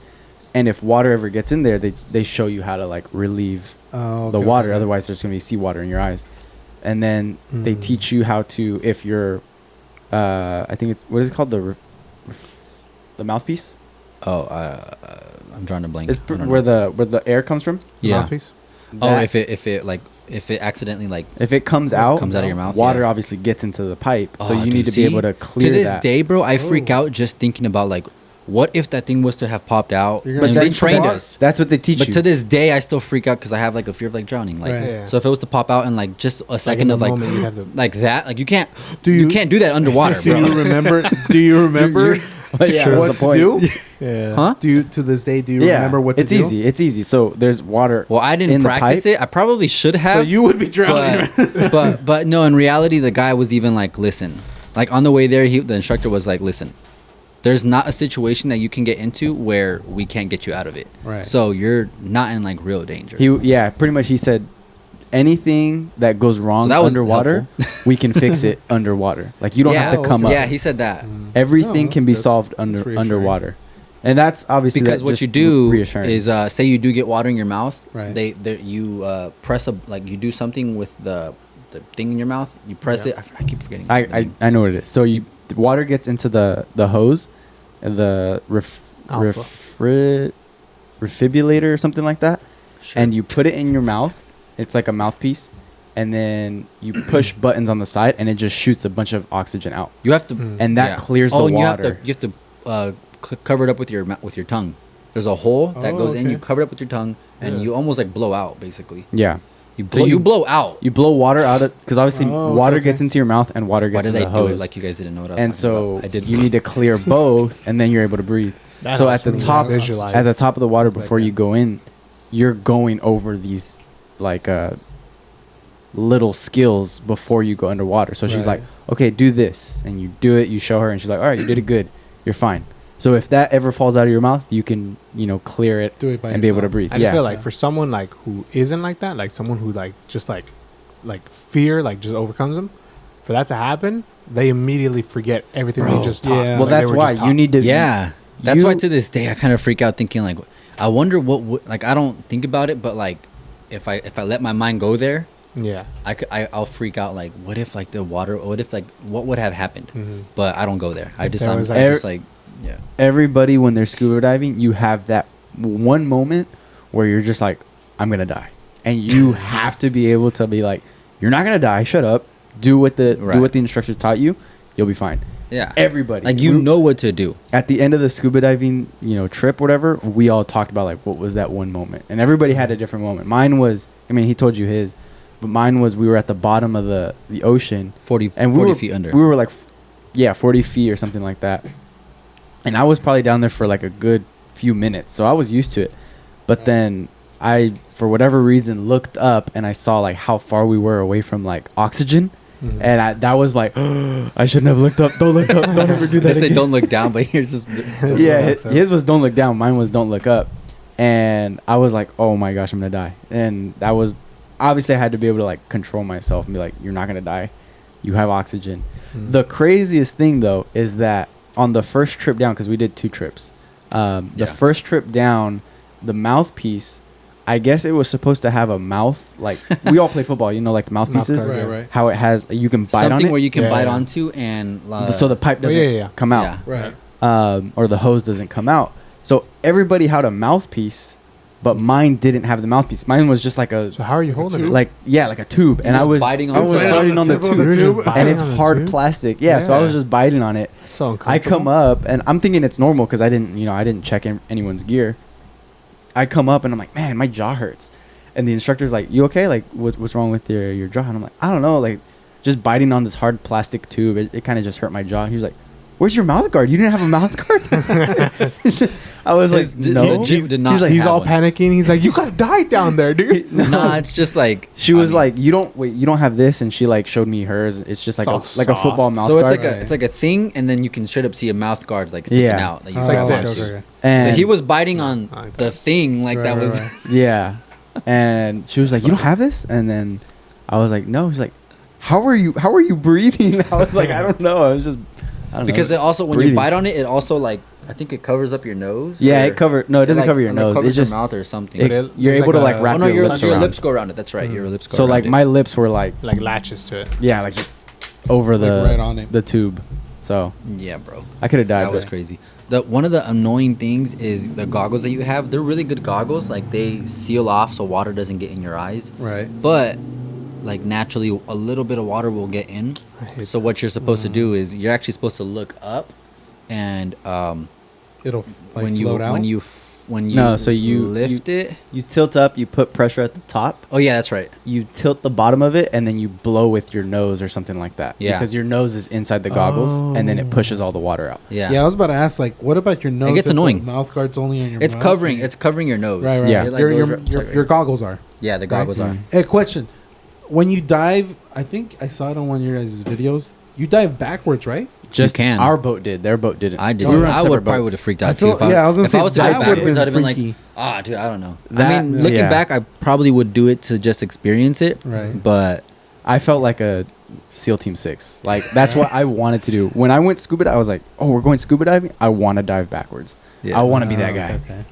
and if water ever gets in there, they show you how to like relieve Oh, the okay, water. okay. Otherwise, there's gonna be seawater in your eyes, and then they Mm. teach you how to, if you're, I think it's, what is it called, the mouthpiece. Oh, I'm drawing a blank. It's I don't where know. the air comes from. The Yeah. mouthpiece? Oh, That- if it accidentally like if it comes out, comes out of your mouth, water yeah. obviously gets into the pipe. So Oh, you dude, need to see? be able to clear to this that. day, bro, I freak Oh. out just thinking about like, what if that thing was to have popped out? You're And gonna- they that's- trained that's- us. That's what they teach But you. to this day, I still freak out because I have like a fear of like drowning. Like, Right. Yeah. so if it was to pop out in like just a Like, second in the of like, moment, you have to. like that, like you can't, Do you you- can't do that underwater, Do bro. you remember? Do you remember But yeah, Sure. what's what the to point? do? Yeah. Huh? Do you to this day? Do you Yeah, remember what to it's do? easy. It's easy. So there's water. Well, I in didn't the practice pipe? it. I probably should have. So you would be drowning. but no, in reality, the guy was even like, listen, like on the way there, the instructor was like, listen, there's not a situation that you can get into where we can't get you out of it. Right. So you're not in like real danger. Pretty much he said anything that goes wrong that was underwater, we can fix it underwater. Like you don't have to Yeah, come okay. up. Yeah, he said that. Mm. Everything Oh, can that's be good. solved That's reassuring. underwater. And that's obviously Because that what just you do reassuring. is say you do get water in your mouth, Right. you press you do something with the thing in your mouth, you press Yeah. it. I keep forgetting. I know what it is. So the water gets into the hose, the Alpha. refibrillator or something like that, Sure. and you put it in your mouth. It's like a mouthpiece, and then you push buttons on the side, and it just shoots a bunch of oxygen out, you have to, Mm. and that yeah. clears the Oh, and water. you have to cover it up with your tongue. There's a hole that Oh, goes in. okay. You cover it up with your tongue, and Yeah. you almost like blow out, basically. Yeah, You So blow, you- you blow out. you blow water out of, because obviously Oh, water okay. gets into your mouth and water Why gets did into I the do hose, it like you guys didn't know what I was and talking so about? I did. you need to clear both, and then you're able to breathe. That So helps at the me top- visualize. At the top of the water Like before you that. go in, you're going over these like little skills before you go underwater. So she's Right. like, okay, do this, and you do it. You show her, and she's like, all right, you did it good. You're fine. So if that ever falls out of your mouth, you can clear it Do it by and be able to yourself. breathe. I just Yeah, feel like Yeah. for someone like who isn't like that, like someone who like just like fear like just overcomes them, for that to happen, they immediately forget everything Bro, they just taught. yeah. well, Like, they that's were why just you taught. need to. Yeah, that's why you- to this day I kind of freak out thinking like, I wonder what would, like I don't think about it, but like if I let my mind go there, Yeah. I'll freak out like, what if like the water, what if like what would have happened? Mhm. But I don't go there. I If just there I'm, was, I like- just like yeah. Everybody, when they're scuba diving, you have that one moment where you're just like, I'm gonna die, and you have to be able to be like, you're not gonna die. Shut up. Do what the Right. instructor taught you. You'll be fine. Yeah. Everybody, Like you We- know what to do. at the end of the scuba diving, trip, whatever, we all talked about like what was that one moment, and everybody had a different moment. Mine was, I mean, he told you his, but mine was we were at the bottom of the ocean, 40 and we 40 were feet under. We were like, 40 feet or something like that, and I was probably down there for like a good few minutes, so I was used to it. But then I, for whatever reason, looked up and I saw like how far we were away from like oxygen. Mhm. And that was like, I shouldn't have looked up. Don't look up. Don't ever do they that say again. don't look down, but here's just Yeah, That's his was don't look down. Mine was don't look up. And I was like, oh my gosh, I'm gonna die. And that was obviously I had to be able to like control myself and be like, you're not gonna die, you have oxygen. Mm. The craziest thing though is that on the first trip down, because we did 2 trips, Yeah. the first trip down, the mouthpiece, I guess it was supposed to have a mouth, like we all play football, you know, like the mouthpieces, Mouth guard, Right, right. how it has, you can bite Something on where it, you can Yeah, bite yeah. onto and so the pipe Oh, doesn't yeah. come out. yeah. Right. Or the hose doesn't come out. So everybody had a mouthpiece, but mine didn't have the mouthpiece. Mine was just like a So how are you holding it? like a tube, and You're I was biting on I was the tip. biting on the Tip of tube, the You're just tube. biting and it's on the hard tube? plastic. Yeah, so I was Yeah. just biting on it. So I uncomfortable. come up and I'm thinking it's normal because I didn't check anyone's gear. I come up and I'm like, man, my jaw hurts, and the instructor's like, you okay? Like, what's wrong with your jaw? And I'm like, I don't know, like just biting on this hard plastic tube. It kind of just hurt my jaw. And he was like, where's your mouth guard? You didn't have a mouth guard? I was like, His- no. legit did not He's like, he's have all one. panicking. He's like, you gotta die down there, dude. Nah, it's just like She I was mean, like, you don't have this, and she like showed me hers. It's just like It's a all like a football soft. mouth so it's guard. like Right. it's like a thing, and then you can straight up see a mouth guard like sticking Yeah. out. That you It's can like hold this. on to. Okay. and So he was biting on Like the that. thing like that was. yeah, and she was like, you don't have this, and then I was like, no. She's like, how are you breathing? I was like, I don't know. I was just I don't Because know. it also when Breathing. you bite on it, it also like I think it covers up your nose. Yeah, or- it cover no, it doesn't like- cover your like, nose. covers It just your mouth or something. it- But you're there's able to like like a- wrap oh no, your your lips your around. lips go around it. That's right. Mhm. Your lips go So around like it. my lips were like Like latches to it. yeah, like just over the Like right on it. the tube. So Yeah, bro. I could have died. That was there. crazy. One of the annoying things is the goggles that you have. They're really good goggles. Like they seal off so water doesn't get in your eyes. Right. But like naturally, a little bit of water will get in. I hate So what you're supposed to do is you're actually supposed to look up, and It'll like when you float out. when you No, so you lift it. You tilt up, you put pressure at the top. Oh yeah, that's right. You tilt the bottom of it, and then you blow with your nose or something like that. Yeah. Because your nose is inside the goggles, and then it pushes all the water out. Yeah. Yeah, I was about to ask, like, what about your nose? gets if the annoying. mouth guard's only on your. It's mouth? covering. It's covering your nose. Right, right. Yeah. It, like, your goes your, right- your, like- your goggles are. yeah, the goggles Mhm. are. Hey, question: when you dive, I think I saw it on one of your guys' videos. You dive backwards, right? Just can. our boat did. Their boat didn't. I did. We were on I separate would probably boats. would have freaked I out feel- too. yeah, I was gonna if say I was to that dive would've backwards, been I'd have been like, freaky. dude, I don't know. I That- mean, looking yeah. back, I probably would do it to just experience it. Right. But I felt like a SEAL Team 6. Like that's what I wanted to do. When I went scuba diving, I was like, "Oh, we're going scuba diving. I want to dive backwards. yeah. I want to be that Oh, guy." Okay.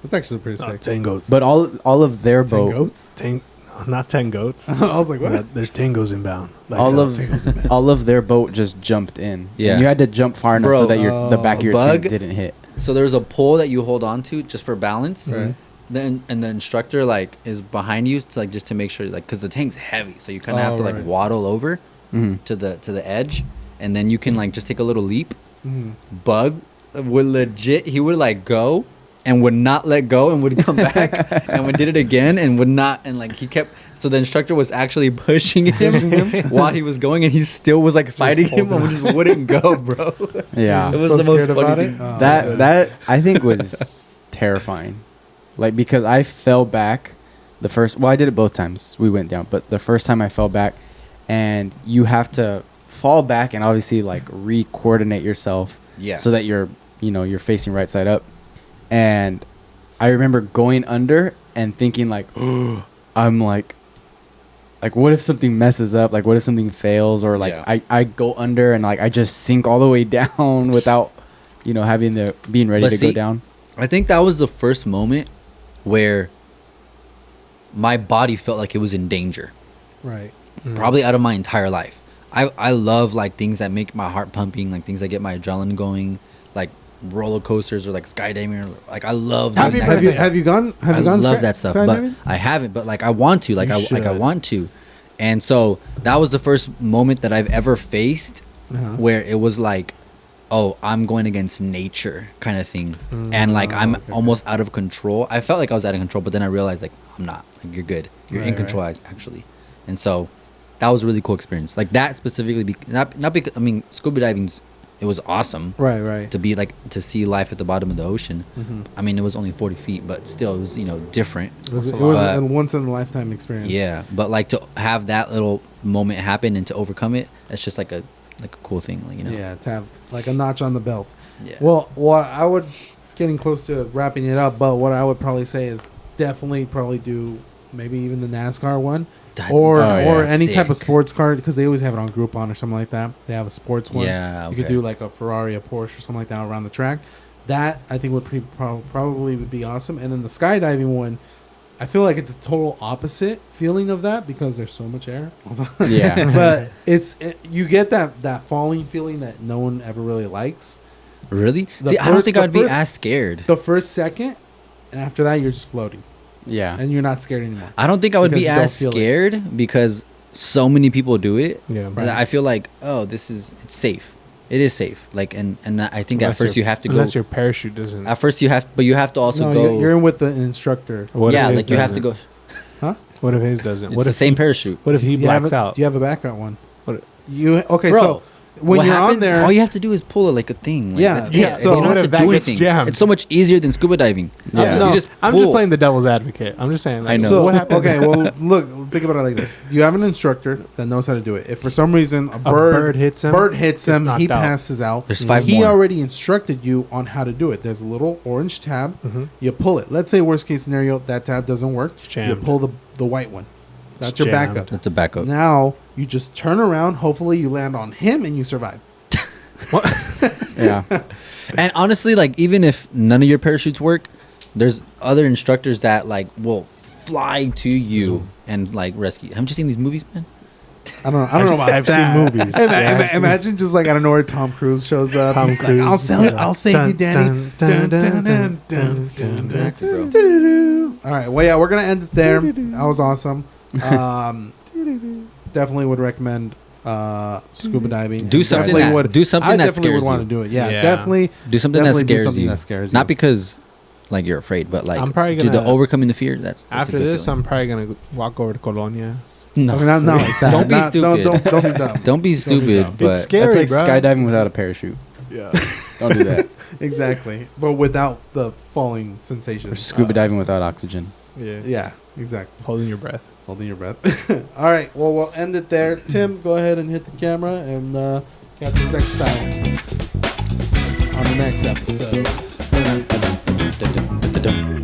That's actually pretty sick. 10 goats. But all of their 10 boat, goats? Not 10 goats. I was like, what? There's tangos inbound. all of their boat just jumped in. Yeah. And you had to jump far enough Bro, so that the back of your bug- tank didn't hit. So there's a pole that you hold on to just for balance. Right. Then and the instructor like is behind you to like just to make sure like because the tank's heavy, so you kind of have to right. like waddle over Mhm. to the edge, and then you can like just take a little leap. Mhm. Bug would legit he would like go and would not let go and would come back and would did it again and would not and like he kept so the instructor was actually pushing him while he was going and he still was like fighting him and just wouldn't go, bro. Yeah. It Just was the most funny about thing. it? Oh, that okay. that I think was terrifying. Like because I fell back the first I did it both times. We went down, but the first time I fell back and you have to fall back and obviously like re-coordinate yourself Yeah. so that you're facing right side up. And I remember going under and thinking like I'm like what if something messes up? Like what if something fails or like Yeah. I go under and like I just sink all the way down without having being ready But to see, go down. I think that was the first moment where my body felt like it was in danger. Right. Probably out of my entire life. I love like things that make my heart pumping, like things that get my adrenaline going, like roller coasters or like skydiving. Like I love Have doing you, that. have you have you gone? Have I you gone? love sky- that stuff, skydiving? but I haven't. But like I want to. Like You I should. want to. And so that was the first moment that I've ever faced Uh-huh. where it was like, oh, I'm going against nature kind of thing. And like I'm okay, almost out of control. I felt like I was out of control, but then I realized like I'm not. Like you're good. You're in Right, control actually. And so that was a really cool experience. Like that specifically, not because I mean scuba diving's it was awesome Right. Right. to be like to see life at the bottom of the ocean. Mhm. I mean it was only 40 feet, but still it was different. It was But- a once in a lifetime experience. Yeah, but like to have that little moment happen and to overcome it, that's just like a cool thing, like, Yeah. To have like a notch on the belt. Yeah. Well, what I would getting close to wrapping it up, but what I would probably say is definitely probably do maybe even the NASCAR one, That or sounds any type of sick. sports car, because they always have it on Groupon or something like that. They have a sports one. Yeah, You could okay. do like a Ferrari, a Porsche, or something like that around the track. That I think would probably would be awesome. And then the skydiving one, I feel like it's a total opposite feeling of that because there's so much air. Yeah. But you get that falling feeling that no one ever really likes. Really? The See, I don't first- think the I would be first- as scared. The first second, and after that you're just floating, Yeah. and you're not scared anymore. I don't think I would Because be you don't as feel it. scared because so many people do it. Yeah. Right. I feel like, oh, it's safe. It is safe. Like, and I think Unless at first your- you have to go. Unless your parachute doesn't. At first you have, but you have to also No, go. you're in with the instructor. What if yeah, his like you have to doesn't? go. What if his doesn't? It's What the if same he, parachute. What if he Do you have blacks a- out? Do you have a backup one? What- You okay? Bro, So when what you're happens, on there, all you have to do is pull it like a thing. Like, Yeah, that's yeah, it. so you don't what have if to that do gets anything. jammed? It's so much easier than scuba diving. Yeah. No, You just I'm just pull. playing the devil's advocate. I'm just saying. Like, I know. So what happens? okay, well, look, think about it like this: you have an instructor that knows how to do it. If for some reason a bird hits him, hits gets him, knocked he out. passes out. There's 5 He more. already instructed you on how to do it. There's a little orange tab. Mhm. You pull it. Let's say worst case scenario, that tab doesn't work. It's You jammed. pull the white one. That's It's your jammed. backup. That's a backup. Now you just turn around. Hopefully, you land on him and you survive. Yeah. And honestly, like even if none of your parachutes work, there's other instructors that like will fly to you and like rescue. Haven't you seen these movies, man? I don't know about I've that. seen movies. Yeah, I've seen- Imagine just like I don't know where Tom Cruise shows up. Tom He's Cruise. like, I'll save you, Danny. Dun, dun, dun, dun, dun, dun. Exactly, bro. All right. Well, yeah, we're gonna end it there. That was awesome. Definitely would recommend scuba diving. Do something Definitely that would. do something I that definitely scares would want to you. do it. Yeah, Yeah. definitely. Do something that Definitely do scares something you. that scares you. Not because like you're afraid, but like I'm probably dude, the gonna- overcoming the fear. That's a After good this, feeling. I'm probably gonna walk over to Colonia. no. Okay, not like that. Don't be Not- stupid. Don't be dumb. Don't be stupid, dumb. but It's scary, That's like bro. skydiving without a parachute. Yeah. Don't do that. Exactly, but without the falling sensation. Or scuba diving without oxygen. Yeah. Yeah, exactly. Holding your breath. Holding your breath. All right. Well, we'll end it there. Tim, go ahead and hit the camera and catch us next time on the next episode. Dun, dun, dun, dun, dun.